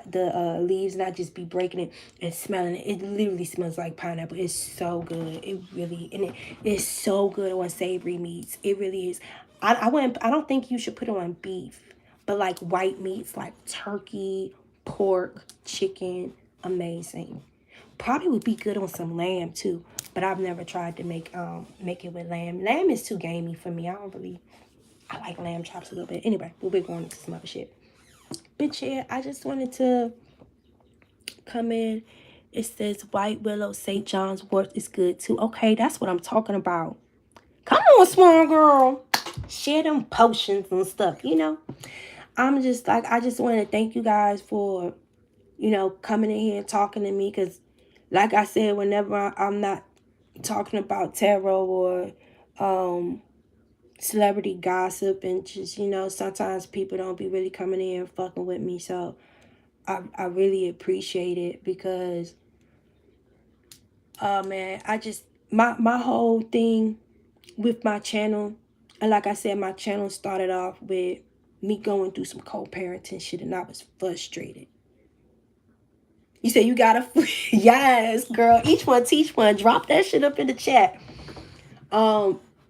the leaves, and I just be breaking it and smelling it. It literally smells like pineapple. It's so good. It really, and it is so good on savory meats. It really is. I don't think you should put it on beef, but like white meats like turkey, pork, chicken, amazing. Probably would be good on some lamb too, but I've never tried to make it with lamb. Lamb is too gamey for me. I like lamb chops a little bit. Anyway, we'll be going into some other shit. But yeah, I just wanted to come in. It says white willow, St. John's wort is good too. Okay, that's what I'm talking about. Come on, small girl. Share them potions and stuff, you know. I'm just like, I just want to thank you guys for, coming in here and talking to me. Because, like I said, whenever I'm not talking about tarot or celebrity gossip, and just, sometimes people don't be really coming in and fucking with me. So I really appreciate it, because man, I just my whole thing with my channel, and like I said, my channel started off with me going through some co-parenting shit, and I was frustrated. You say you gotta yes, girl. Each one teach one. Drop that shit up in the chat.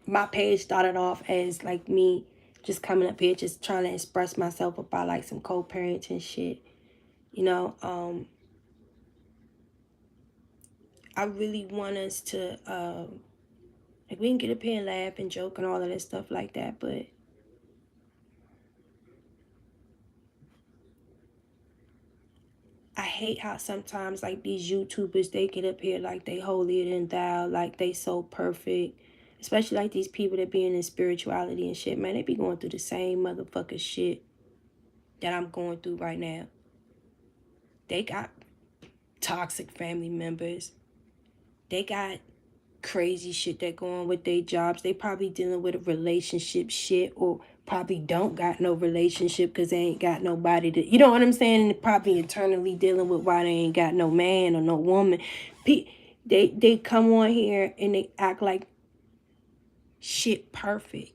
My page started off as like me just coming up here just trying to express myself about like some co-parenting shit. I really want us to like, we can get up here and laugh and joke and all of that stuff like that, but I hate how sometimes like these YouTubers, they get up here like they holier than thou, like they so perfect. Especially like these people that be in spirituality and shit, man, they be going through the same motherfucker shit that I'm going through right now. They got toxic family members. They got crazy shit that go on with their jobs. They probably dealing with a relationship shit, or probably don't got no relationship because they ain't got nobody to, you know what I'm saying? And probably internally dealing with why they ain't got no man or no woman. They come on here and they act like shit perfect.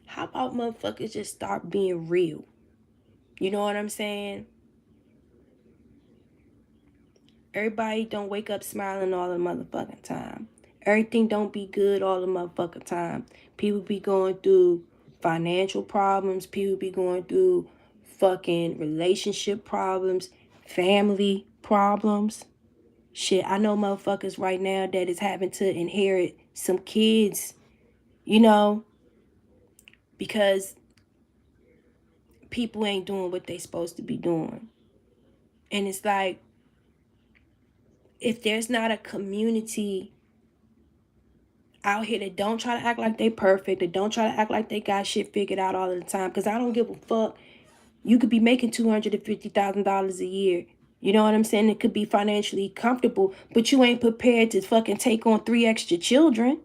How about motherfuckers just start being real? You know what I'm saying? Everybody don't wake up smiling all the motherfucking time. Everything don't be good all the motherfucking time. People be going through financial problems. People be going through fucking relationship problems, family problems. Shit, I know motherfuckers right now that is having to inherit some kids, because people ain't doing what they supposed to be doing. And it's like, if there's not a community out here that don't try to act like they perfect, that don't try to act like they got shit figured out all the time, because I don't give a fuck. You could be making $250,000 a year. You know what I'm saying? It could be financially comfortable, but you ain't prepared to fucking take on 3 extra children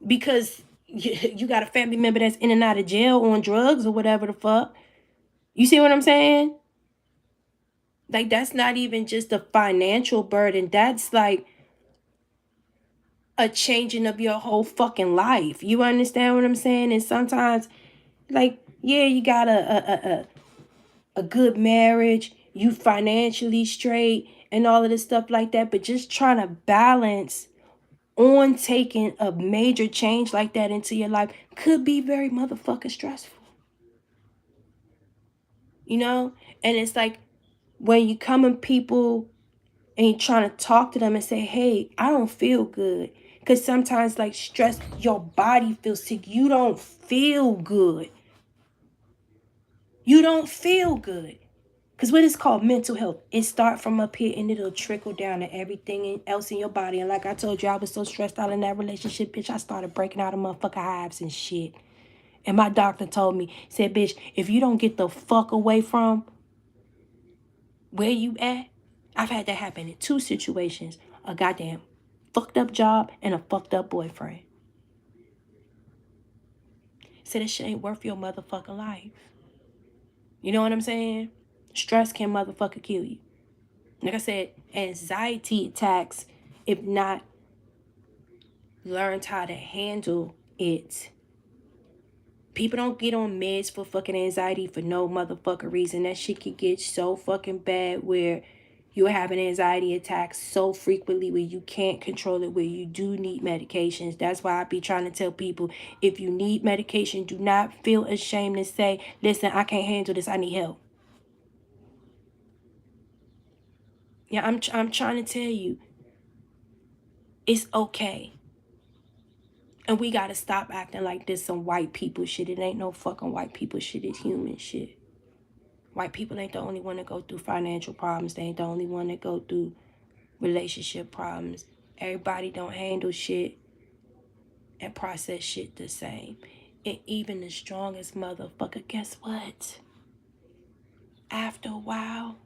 because you got a family member that's in and out of jail on drugs or whatever the fuck. You see what I'm saying? Like, that's not even just a financial burden. That's like a changing of your whole fucking life. You understand what I'm saying? And sometimes, like, yeah, you got a good marriage, you financially straight and all of this stuff like that, but just trying to balance on taking a major change like that into your life could be very motherfucking stressful. And it's like, when you come in people and you're trying to talk to them and say, hey, I don't feel good. Because sometimes, like, stress, your body feels sick. You don't feel good. You don't feel good. Because what is called mental health, it starts from up here and it'll trickle down to everything else in your body. And like I told you, I was so stressed out in that relationship, bitch, I started breaking out of motherfucking hives and shit. And my doctor told me, said, bitch, if you don't get the fuck away from where you at, I've had that happen in 2 situations. A goddamn fucked up job and a fucked up boyfriend. Said, this shit ain't worth your motherfucking life. You know what I'm saying? Stress can motherfucker kill you. Like I said, anxiety attacks, if not learned how to handle it. People don't get on meds for fucking anxiety for no motherfucking reason. That shit could get so fucking bad where you're having anxiety attacks so frequently where you can't control it, where you do need medications. That's why I be trying to tell people, if you need medication, do not feel ashamed to say, listen, I can't handle this, I need help. Yeah, I'm trying to tell you, it's okay. And we gotta stop acting like this some white people shit. It ain't no fucking white people shit. It's human shit. White people ain't the only one to go through financial problems. They ain't the only one to go through relationship problems. Everybody don't handle shit and process shit the same. And even the strongest motherfucker, guess what? After a while,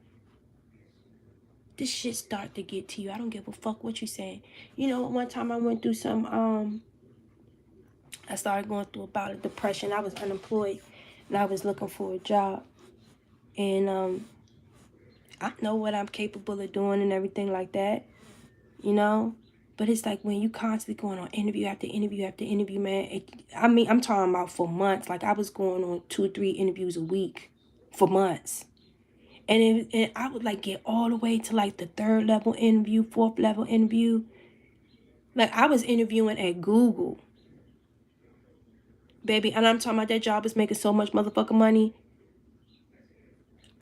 this shit start to get to you. I don't give a fuck what you saying. You know, one time I went through some I started going through a bout of depression. I was unemployed and I was looking for a job. And I know what I'm capable of doing and everything like that, you know? But it's like when you constantly going on interview after interview after interview, man. I'm talking about for months. Like I was going on 2 or 3 interviews a week for months. And I would like get all the way to like the 3rd level interview, 4th level interview. Like I was interviewing at Google, baby. And I'm talking about that job is making so much motherfucking money.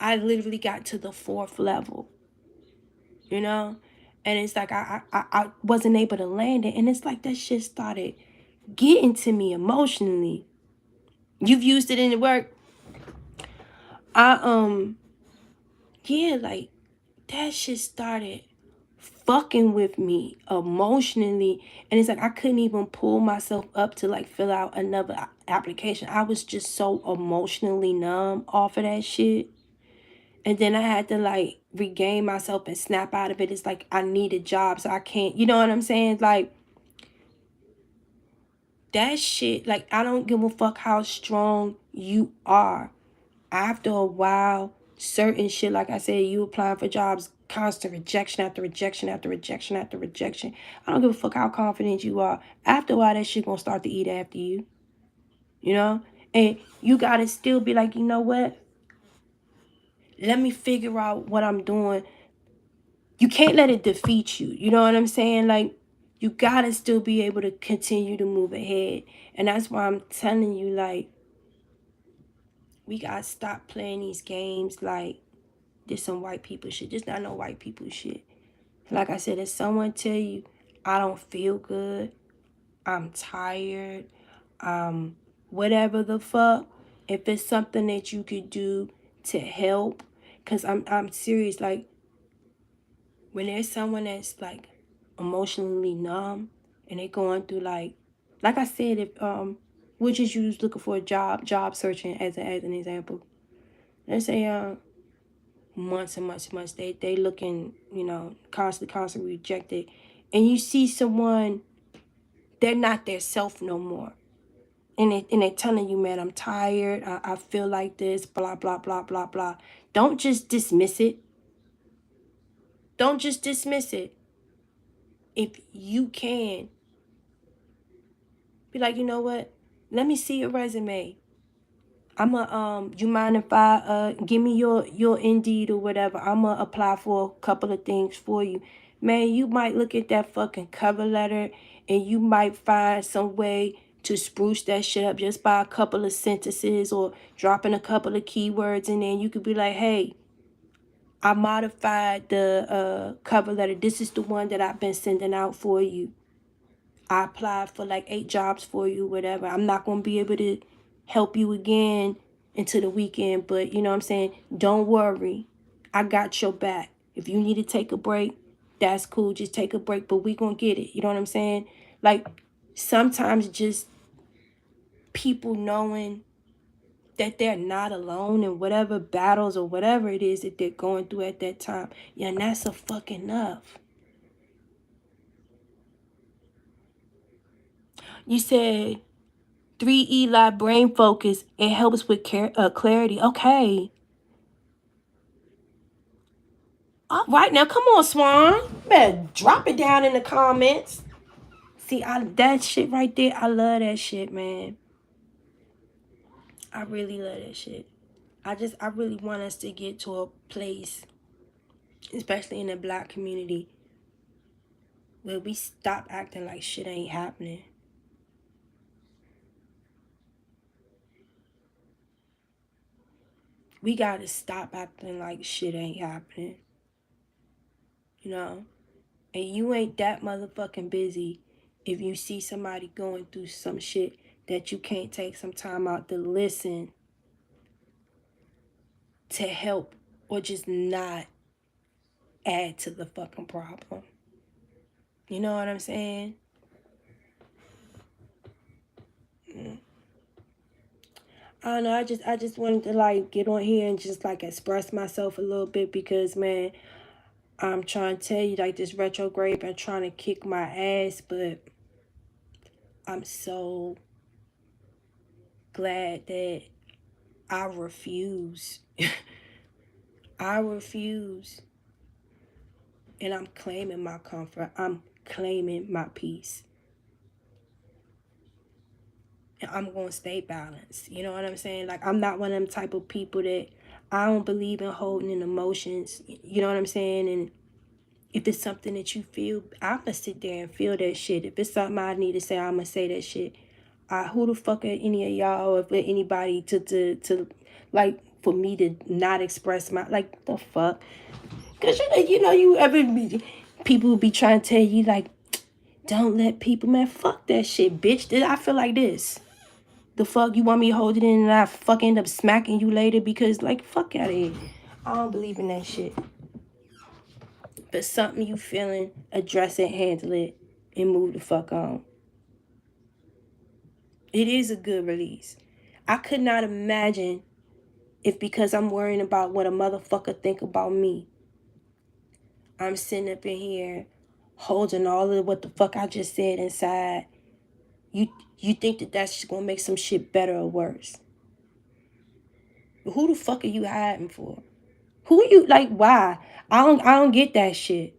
I literally got to the 4th level, you know? And it's like I wasn't able to land it. And it's like that shit started getting to me emotionally. You've used it in the work. Yeah, like that shit started fucking with me emotionally. And it's like I couldn't even pull myself up to like fill out another application. I was just so emotionally numb off of that shit. And then I had to like regain myself and snap out of it. It's like I need a job, so I can't, you know what I'm saying? Like that shit, like I don't give a fuck how strong you are. After a while, certain shit, like I said, you applying for jobs, constant rejection after rejection after rejection after rejection. I don't give a fuck how confident you are. After a while, that shit gonna start to eat after you, you know? And you gotta still be like, you know what? Let me figure out what I'm doing. You can't let it defeat you. You know what I'm saying? Like, you gotta still be able to continue to move ahead. And that's why I'm telling you, like, we gotta stop playing these games like this some white people shit. This not no white people shit. Like I said, if someone tell you, I don't feel good, I'm tired, whatever the fuck, if it's something that you could do to help, because I'm serious, like, when there's someone that's like emotionally numb and they going through like I said, if we'll just use looking for a job searching as an example. Let's say months and months they looking, you know, constantly rejected, and you see someone, they're not their self no more, and they telling you, man, I'm tired, I feel like this, blah blah blah blah blah. Don't just dismiss it. Don't just dismiss it. If you can be like, you know what, let me see your resume. You mind if I give me your Indeed or whatever? I'ma apply for a couple of things for you. Man, you might look at that fucking cover letter and you might find some way to spruce that shit up just by a couple of sentences or dropping a couple of keywords, and then you could be like, hey, I modified the cover letter. This is the one that I've been sending out for you. I applied for like 8 jobs for you, whatever. I'm not going to be able to help you again into the weekend, but you know what I'm saying? Don't worry. I got your back. If you need to take a break, that's cool. Just take a break, but we going to get it. You know what I'm saying? Like, sometimes just people knowing that they're not alone in whatever battles or whatever it is that they're going through at that time. Yeah, and that's a fucking enough. You said 3 Eli brain focus. It helps with clarity. Okay. All right, now come on, Swan. Better drop it down in the comments. See, that shit right there, I love that shit, man. I really love that shit. I really want us to get to a place, especially in the black community, where we stop acting like shit ain't happening. We gotta stop acting like shit ain't happening. You know? And you ain't that motherfucking busy if you see somebody going through some shit that you can't take some time out to listen, to help, or just not add to the fucking problem. You know what I'm saying? I don't know. I just wanted to like get on here and just like express myself a little bit because, man, I'm trying to tell you, like, this retrograde been trying to kick my ass, but I'm so glad that I refuse. I refuse. And I'm claiming my comfort. I'm claiming my peace. And I'm going to stay balanced. You know what I'm saying? Like, I'm not one of them type of people that I don't believe in holding in emotions. You know what I'm saying? And if it's something that you feel, I'm going to sit there and feel that shit. If it's something I need to say, I'm going to say that shit. Who the fuck are any of y'all or if anybody to like, for me to not express my, like, the fuck? Because, you ever people be trying to tell you, like, don't let people, man, fuck that shit, bitch. I feel like this. The fuck, you want me to hold it in and I fuck end up smacking you later because, like, fuck out of here. I don't believe in that shit. But something you feeling, address it, handle it, and move the fuck on. It is a good release. I could not imagine if because I'm worrying about what a motherfucker think about me, I'm sitting up in here holding all of what the fuck I just said inside. You think that that's just gonna make some shit better or worse? Who the fuck are you hiding for? Who you like? Why? I don't get that shit.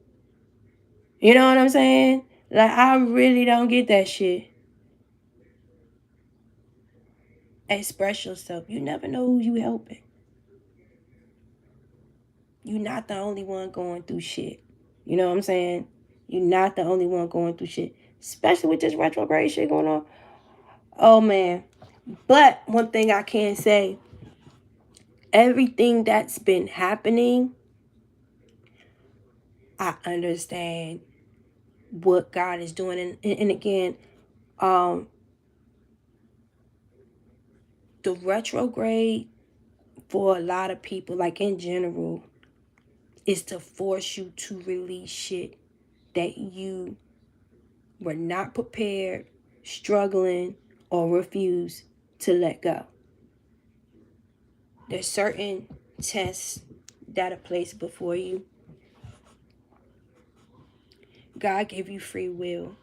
You know what I'm saying? Like, I really don't get that shit. Express yourself. You never know who you helping. You're not the only one going through shit. You know what I'm saying? You're not the only one going through shit. Especially with this retrograde shit going on. Oh, man. But one thing I can say, everything that's been happening, I understand what God is doing. And again, the retrograde for a lot of people, like in general, is to force you to release shit that you were not prepared, struggling, or refuse to let go. There's certain tests that are placed before you. God gave you free will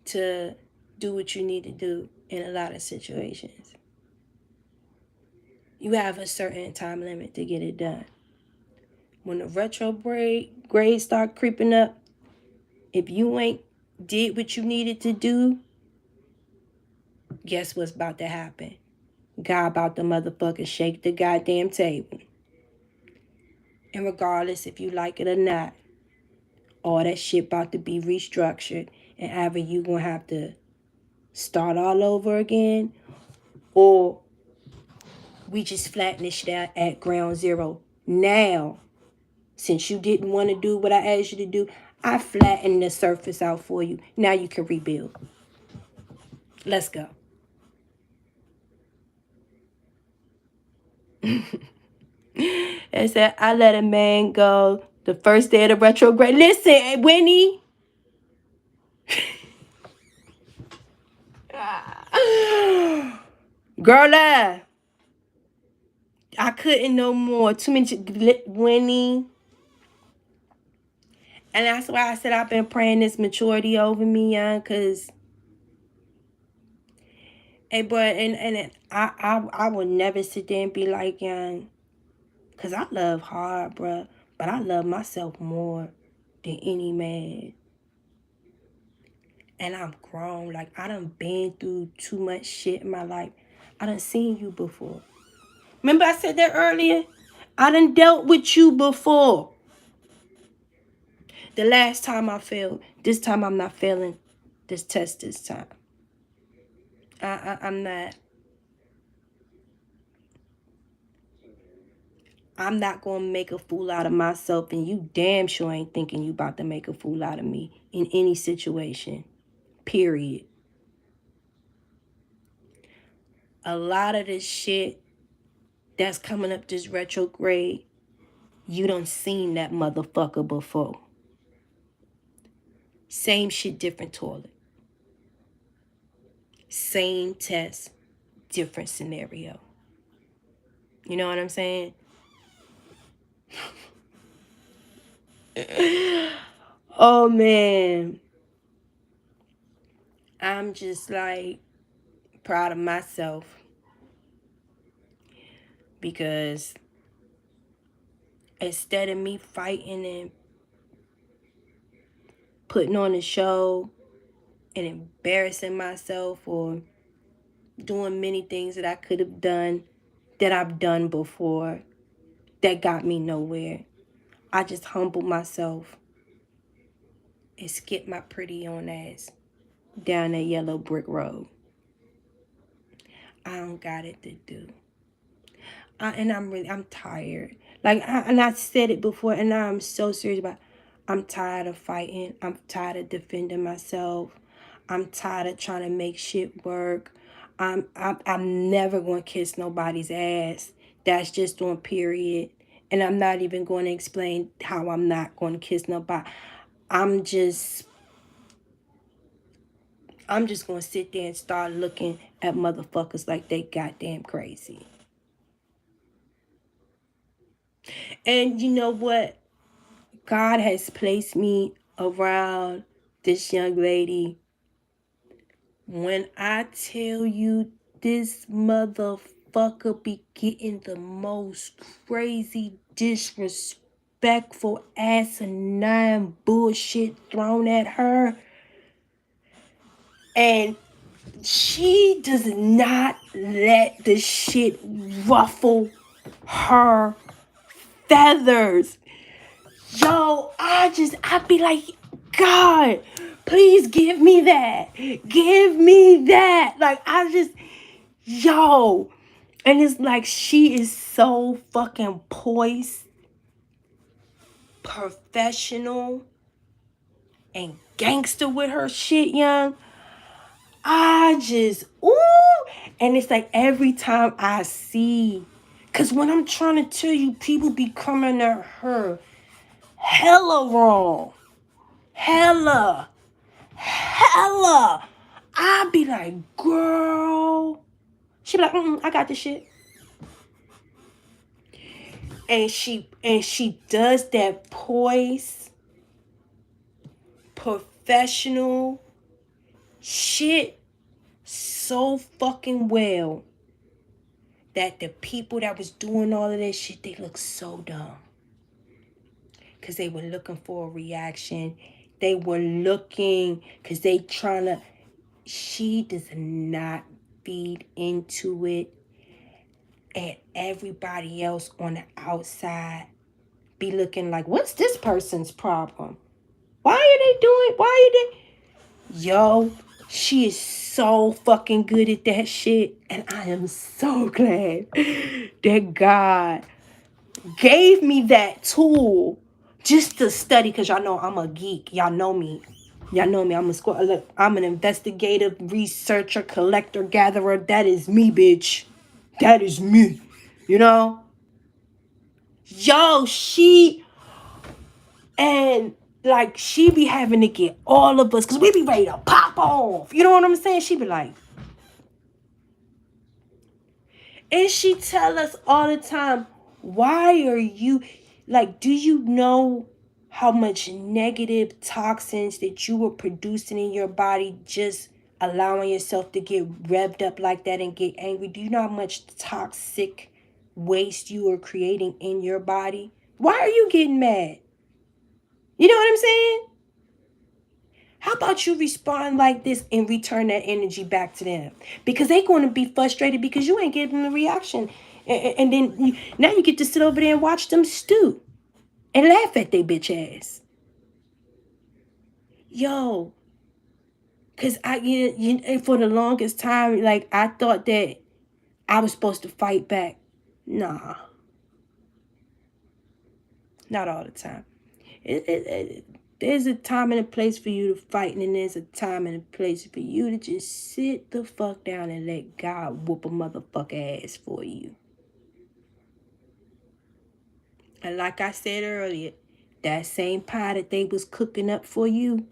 to do what you need to do in a lot of situations. You have a certain time limit to get it done. When the retrograde start creeping up, if you ain't did what you needed to do, guess what's about to happen? God about to motherfucking shake the goddamn table. And regardless if you like it or not, all that shit about to be restructured. And either you gonna have to start all over again, or we just flatten this shit out at ground zero. Now, since you didn't want to do what I asked you to do, I flattened the surface out for you. Now you can rebuild. Let's go. And said, I let a man go the first day of the retrograde. Listen, Winnie. Girl, I couldn't no more. Too many Winnie. And that's why I said I've been praying this maturity over me, young, cause hey, but and I will never sit there and be like, young, cause I love hard, bruh. But I love myself more than any man. And I'm grown. Like, I done been through too much shit in my life. I done seen you before. Remember I said that earlier? I done dealt with you before. The last time I failed, this time I'm not failing this test this time. I'm not. I'm not going to make a fool out of myself, and you damn sure ain't thinking you about to make a fool out of me in any situation. Period. A lot of this shit that's coming up this retrograde, you done seen that motherfucker before. Same shit, different toilet. Same test, different scenario. You know what I'm saying? Oh, man. I'm just like proud of myself because instead of me fighting and putting on a show and embarrassing myself or doing many things that I could have done that I've done before that got me nowhere, I just humbled myself and skipped my pretty on ass down that yellow brick road. I don't got it to do. I'm tired. Like, I said it before, and now I'm so serious about it. I'm tired of fighting. I'm tired of defending myself. I'm tired of trying to make shit work. I'm never going to kiss nobody's ass. That's just on period. And I'm not even going to explain how I'm not going to kiss nobody. I'm just going to sit there and start looking at motherfuckers like they goddamn crazy. And you know what? God has placed me around this young lady. When I tell you this motherfucker be getting the most crazy, disrespectful, asinine bullshit thrown at her, and she does not let the shit ruffle her feathers. Yo, I be like, God, please give me that. Give me that. Like, yo. And it's like she is so fucking poised, professional, and gangster with her shit, young. Ooh. And it's like every time I see, because when I'm trying to tell you, people be coming at her hella wrong. Hella. I be like, girl. She be like, I got this shit. And she does that poise, professional shit so fucking well that the people that was doing all of that shit, they look so dumb. Because they were looking for a reaction. They were looking because they trying to. She does not feed into it. And everybody else on the outside be looking like, what's this person's problem? Why are they? Yo, she is so fucking good at that shit. And I am so glad that God gave me that tool just to study, because y'all know I'm a geek. Y'all know me. I'm an investigative researcher, collector, gatherer. That is me, bitch. That is me. You know? Yo, and like, she be having to get all of us, because we be ready to pop off. You know what I'm saying? She be like, and she tell us all the time, why are you, like, do you know how much negative toxins that you were producing in your body just allowing yourself to get revved up like that and get angry? Do you know how much toxic waste you are creating in your body Why are you getting mad? You know what I'm saying? How about you respond like this and return that energy back to them? Because they're going to be frustrated because you ain't giving them a reaction. And then now you get to sit over there and watch them stew and laugh at their bitch ass. Yo, because for the longest time, like, I thought that I was supposed to fight back. Nah, not all the time. There's a time and a place for you to fight, and then there's a time and a place for you to just sit the fuck down and let God whoop a motherfucker ass for you. And like I said earlier, that same pie that they was cooking up for you,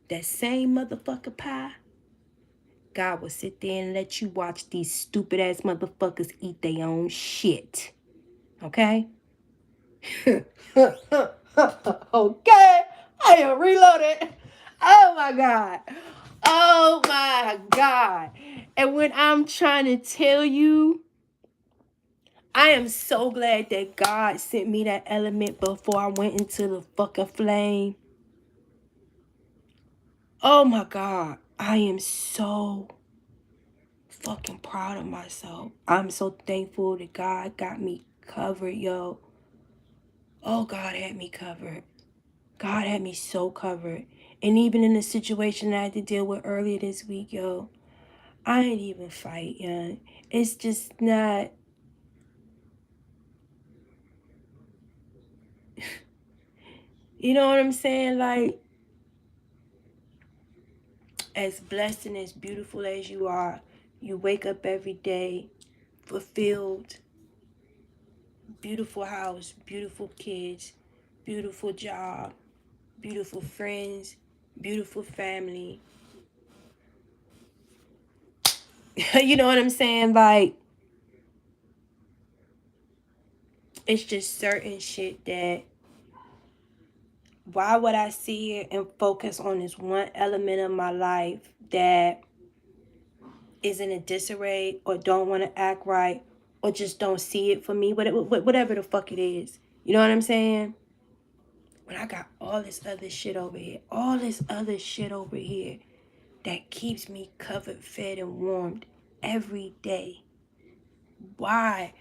that same motherfucker pie, God will sit there and let you watch these stupid ass motherfuckers eat their own shit. Okay? Okay, I am reloaded. Oh my God. Oh my God. And when I'm trying to tell you, I am so glad that God sent me that element before I went into the fucking flame. Oh my God. I am so fucking proud of myself. I'm so thankful that God got me covered, yo. Oh, God had me covered. God had me so covered. And even in the situation that I had to deal with earlier this week, yo, I ain't even fight, yo. It's just not. You know what I'm saying? Like, as blessed and as beautiful as you are, you wake up every day fulfilled, beautiful house, beautiful kids, beautiful job, beautiful friends, beautiful family. You know what I'm saying? Like, it's just certain shit that, why would I sit here and focus on this one element of my life that is in a disarray or don't want to act right or just don't see it for me, whatever the fuck it is. You know what I'm saying? When I got all this other shit over here, all this other shit over here that keeps me covered, fed, and warmed every day. Why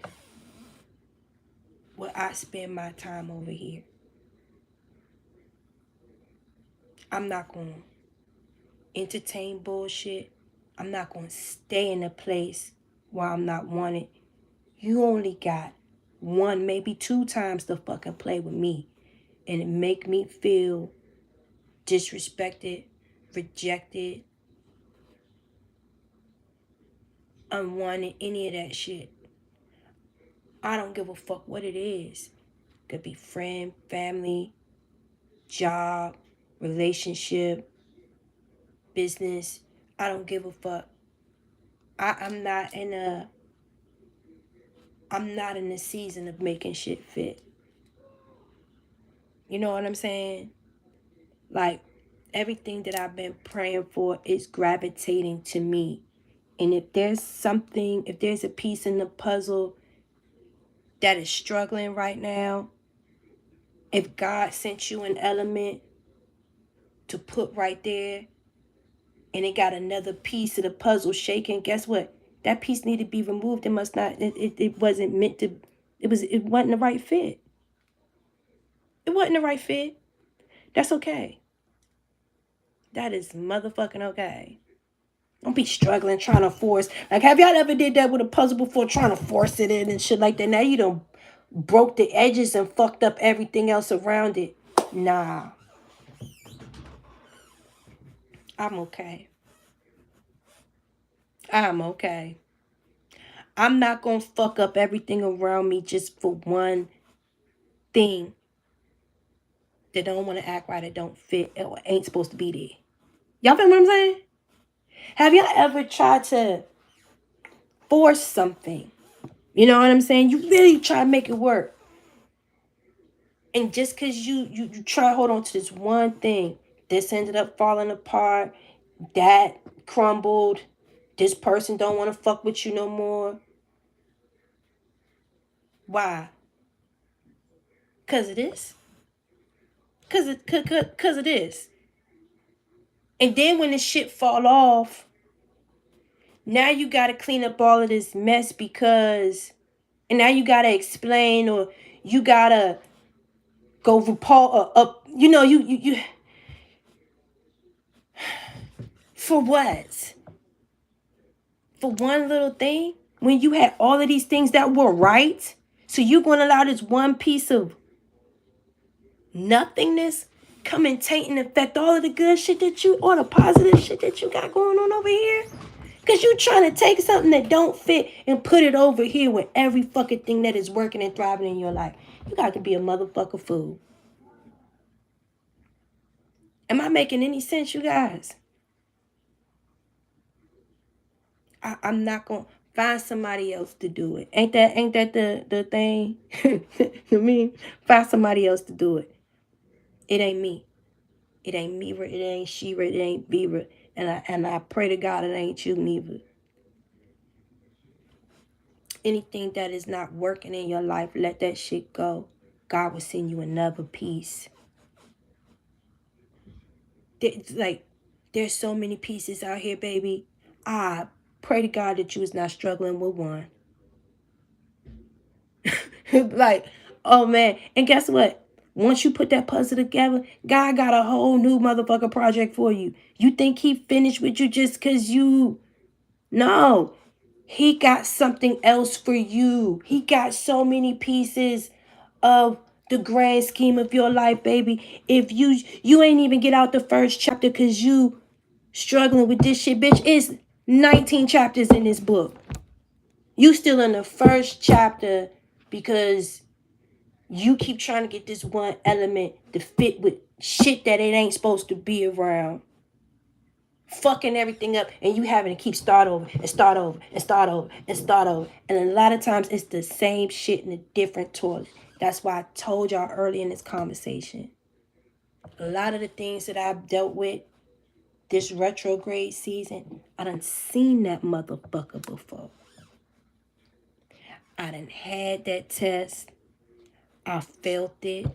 would I spend my time over here? I'm not going to entertain bullshit. I'm not going to stay in a place where I'm not wanted. You only got one, maybe two times to fucking play with me. And it make me feel disrespected, rejected, unwanted, any of that shit. I don't give a fuck what it is. Could be friend, family, job, relationship, business. I don't give a fuck. I'm not in the season of making shit fit. You know what I'm saying? Like, everything that I've been praying for is gravitating to me. And if there's a piece in the puzzle that is struggling right now, if God sent you an element to put right there and it got another piece of the puzzle shaking, guess what? That piece needed to be removed. It wasn't meant to, it wasn't the right fit. It wasn't the right fit. That's okay. That is motherfucking okay. Don't be struggling trying to force. Like, have y'all ever did that with a puzzle before, trying to force it in and shit like that? Now you done broke the edges and fucked up everything else around it. Nah. I'm okay. I'm okay. I'm not gonna fuck up everything around me just for one thing that don't want to act right, that don't fit, or ain't supposed to be there. Y'all feel what I'm saying? Have y'all ever tried to force something? You know what I'm saying? You really try to make it work. And just because you try to hold on to this one thing, this ended up falling apart, that crumbled, this person don't want to fuck with you no more. Why? Cause of this. Cause of this. And then when the shit fall off, now you gotta clean up all of this mess because, and now you gotta explain, or you gotta go up. You for what? For one little thing, when you had all of these things that were right, so you're gonna allow this one piece of nothingness come and taint and affect all of the good shit that you, or the positive shit that you got going on over here? Because you trying to take something that don't fit and put it over here with every fucking thing that is working and thriving in your life. You got to be a motherfucker fool. Am I making any sense, you guys? I'm not going to find somebody else to do it. Ain't that the thing? I mean, find somebody else to do it. It ain't me. It ain't Mira. It ain't Shira. It ain't Vera. And I pray to God it ain't you neither. Anything that is not working in your life, let that shit go. God will send you another piece. There's so many pieces out here, baby. I pray to God that you is not struggling with one. Like, oh man. And guess what? Once you put that puzzle together, God got a whole new motherfucker project for you. You think he finished with you just because you... No. He got something else for you. He got so many pieces of the grand scheme of your life, baby. If you ain't even get out the first chapter because you struggling with this shit, bitch, it's 19 chapters in this book. You still in the first chapter because you keep trying to get this one element to fit with shit that it ain't supposed to be around. Fucking everything up, and you having to keep start over and start over and start over and start over. And a lot of times it's the same shit in a different toilet. That's why I told y'all early in this conversation. A lot of the things that I've dealt with this retrograde season, I done seen that motherfucker before. I done had that test. I felt it.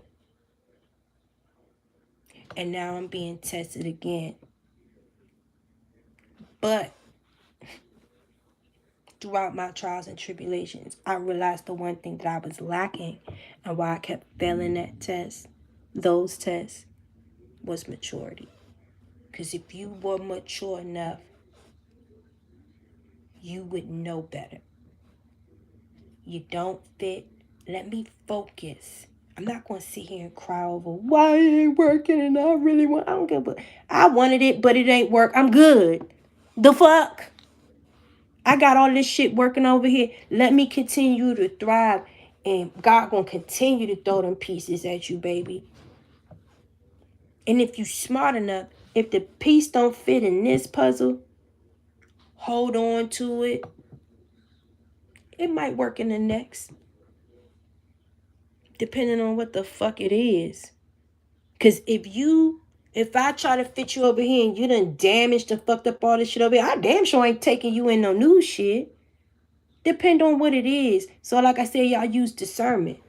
And now I'm being tested again. But throughout my trials and tribulations, I realized the one thing that I was lacking and why I kept failing that test, those tests, was maturity. Because if you were mature enough, you would know better. You don't fit. Let me focus. I'm not going to sit here and cry over why it ain't working and I really want... I don't give a... I wanted it, but it ain't work. I'm good. The fuck? I got all this shit working over here. Let me continue to thrive. And God gonna continue to throw them pieces at you, baby. And if you smart enough, if the piece don't fit in this puzzle, hold on to it. It might work in the next. Depending on what the fuck it is. Because if I try to fit you over here and you done damaged and fucked up all this shit over here, I damn sure ain't taking you in no new shit. Depend on what it is. So like I said, y'all use discernment.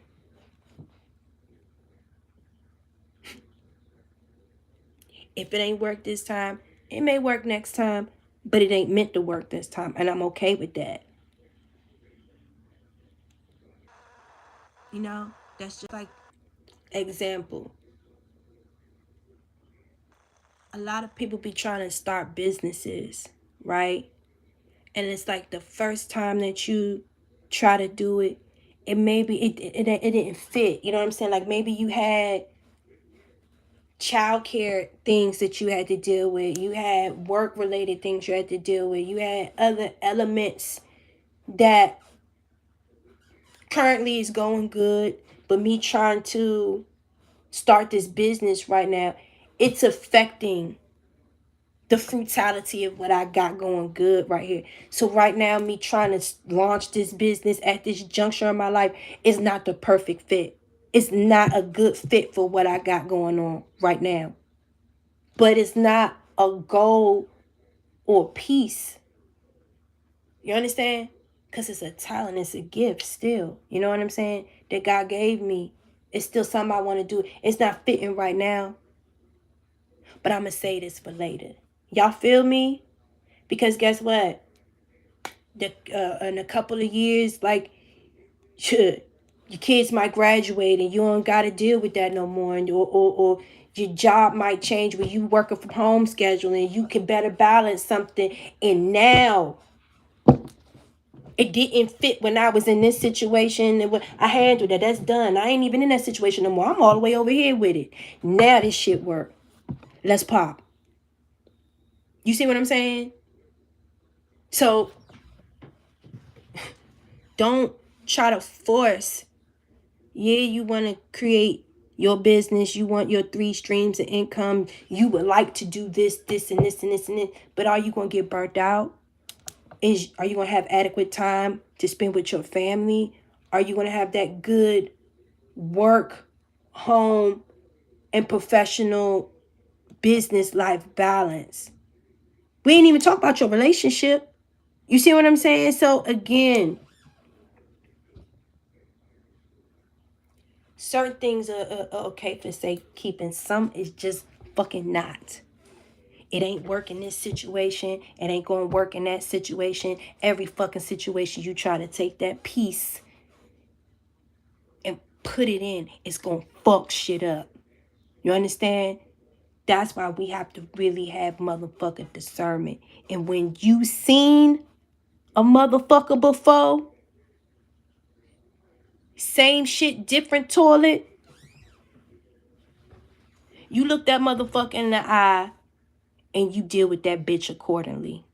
If it ain't work this time, it may work next time, but it ain't meant to work this time. And I'm okay with that. You know, that's just like example. A lot of people be trying to start businesses, right? And it's like the first time that you try to do it, it didn't fit. You know what I'm saying? Like maybe you had childcare things that you had to deal with. You had work related things you had to deal with. You had other elements that currently is going good, but me trying to start this business right now, it's affecting the fruitality of what I got going good right here. So right now, me trying to launch this business at this juncture in my life is not the perfect fit. It's not a good fit for what I got going on right now. But it's not a goal or piece. You understand? Because it's a talent, it's a gift still. You know what I'm saying? That God gave me It's still something I want to do. It's not fitting right now, but I'm going to say this for later. Y'all feel me? Because guess what? In a couple of years, like, your kids might graduate and you don't got to deal with that no more. Or your job might change where you working from home schedule and you can better balance something. And now it didn't fit when I was in this situation. And I handled that. That's done. I ain't even in that situation no more. I'm all the way over here with it. Now this shit work. Let's pop. You see what I'm saying? So don't try to force. Yeah, you want to create your business. You want your 3 streams of income. You would like to do this, this, and this, and this, and this. But are you going to get burnt out? Are you going to have adequate time to spend with your family? Are you going to have that good work, home, and professional business life balance? We ain't even talk about your relationship. You see what I'm saying? So again, certain things are okay for say keeping. Some is just fucking not. It ain't work in this situation. It ain't going to work in that situation. Every fucking situation you try to take that piece and put it in, it's going to fuck shit up. You understand? That's why we have to really have motherfucking discernment. And when you seen a motherfucker before, same shit, different toilet, you look that motherfucker in the eye and you deal with that bitch accordingly.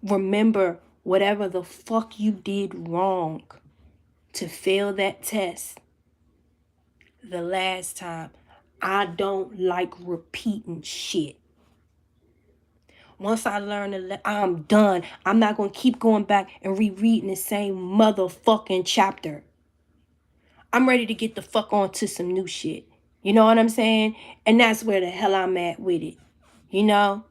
Remember, whatever the fuck you did wrong to fail that test the last time, I don't like repeating shit. Once I learn, I'm done. I'm not going to keep going back and rereading the same motherfucking chapter. I'm ready to get the fuck on to some new shit. You know what I'm saying? And that's where the hell I'm at with it. You know?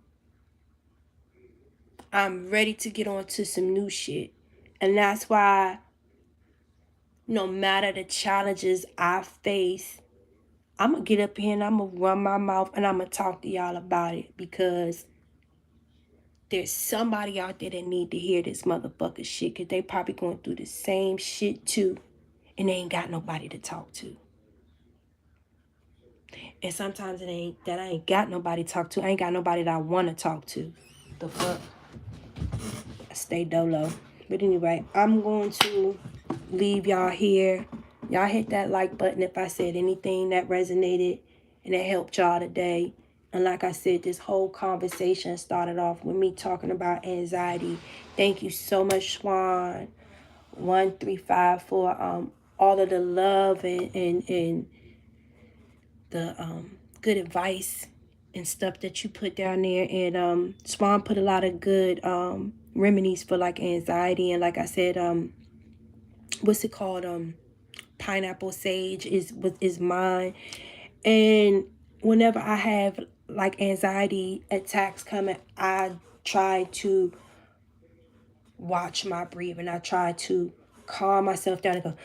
I'm ready to get on to some new shit. And that's why no matter the challenges I face, I'm going to get up here and I'm going to run my mouth and I'm going to talk to y'all about it, because there's somebody out there that need to hear this motherfucker shit, because they probably going through the same shit too, and they ain't got nobody to talk to. And sometimes it ain't that I ain't got nobody to talk to. I ain't got nobody that I want to talk to. The fuck? I stay dolo. But anyway, I'm going to leave y'all here. Y'all hit that like button if I said anything that resonated and that helped y'all today. And like I said, this whole conversation started off with me talking about anxiety. Thank you so much, Swan 1354, for all of the love and the good advice and stuff that you put down there. And Swan put a lot of good remedies for like anxiety. And like I said, what's it called? Pineapple sage is mine. And whenever I have like anxiety attacks coming, I try to watch my breathing. I try to calm myself down and go.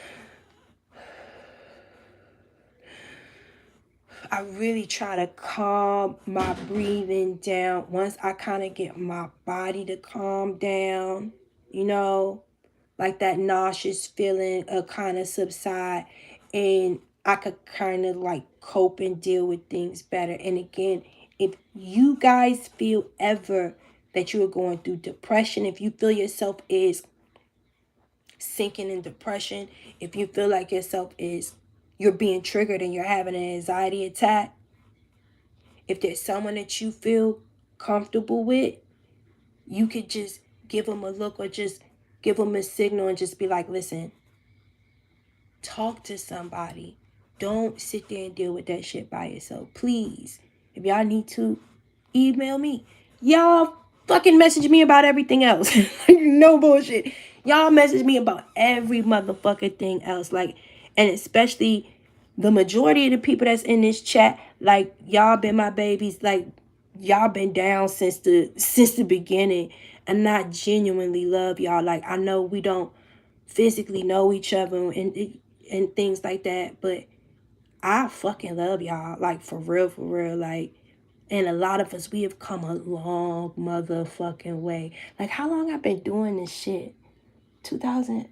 I really try to calm my breathing down. Once I kind of get my body to calm down, you know, like that nauseous feeling kind of subside, and I could kind of like cope and deal with things better. And again, if you guys feel ever that you are going through depression, if you feel yourself is sinking in depression, if you feel like yourself is you're being triggered and you're having an anxiety attack, if there's someone that you feel comfortable with, you could just give them a look or just give them a signal and just be like, listen, talk to somebody. Don't sit there and deal with that shit by yourself. Please, if y'all need to, email me. Y'all fucking message me about everything else. No bullshit. Y'all message me about every motherfucking thing else. Like, and especially the majority of the people that's in this chat, like, y'all been my babies. Like, y'all been down since the beginning. And I genuinely love y'all. Like, I know we don't physically know each other and things like that, but I fucking love y'all. Like, for real, for real. Like, and a lot of us, we have come a long motherfucking way. Like, how long I've been doing this shit? 2000.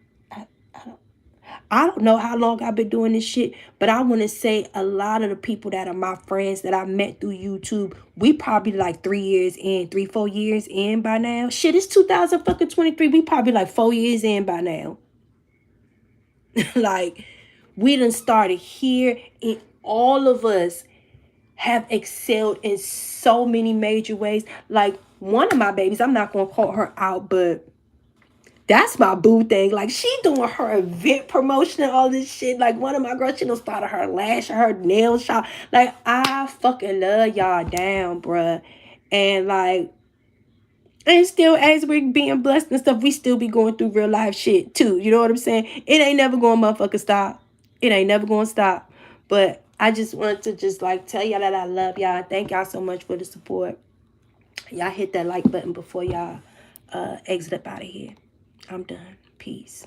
I don't know how long I've been doing this shit, but I want to say a lot of the people that are my friends that I met through YouTube, we probably like 3 years in, 4 years in by now. Shit, it's 2023. We probably like 4 years in by now. Like, we done started here, and all of us have excelled in so many major ways. Like, one of my babies, I'm not gonna call her out, but that's my boo thing. Like, she doing her event promotion and all this shit. Like, one of my girls, she done started her lash, her nail shop. Like, I fucking love y'all down, bruh. And like, and still, as we're being blessed and stuff, we still be going through real life shit too. You know what I'm saying? It ain't never going to motherfucker stop. It ain't never going to stop. But I just want to just like tell y'all that I love y'all. Thank y'all so much for the support. Y'all hit that like button before y'all exit up out of here. I'm done. Peace.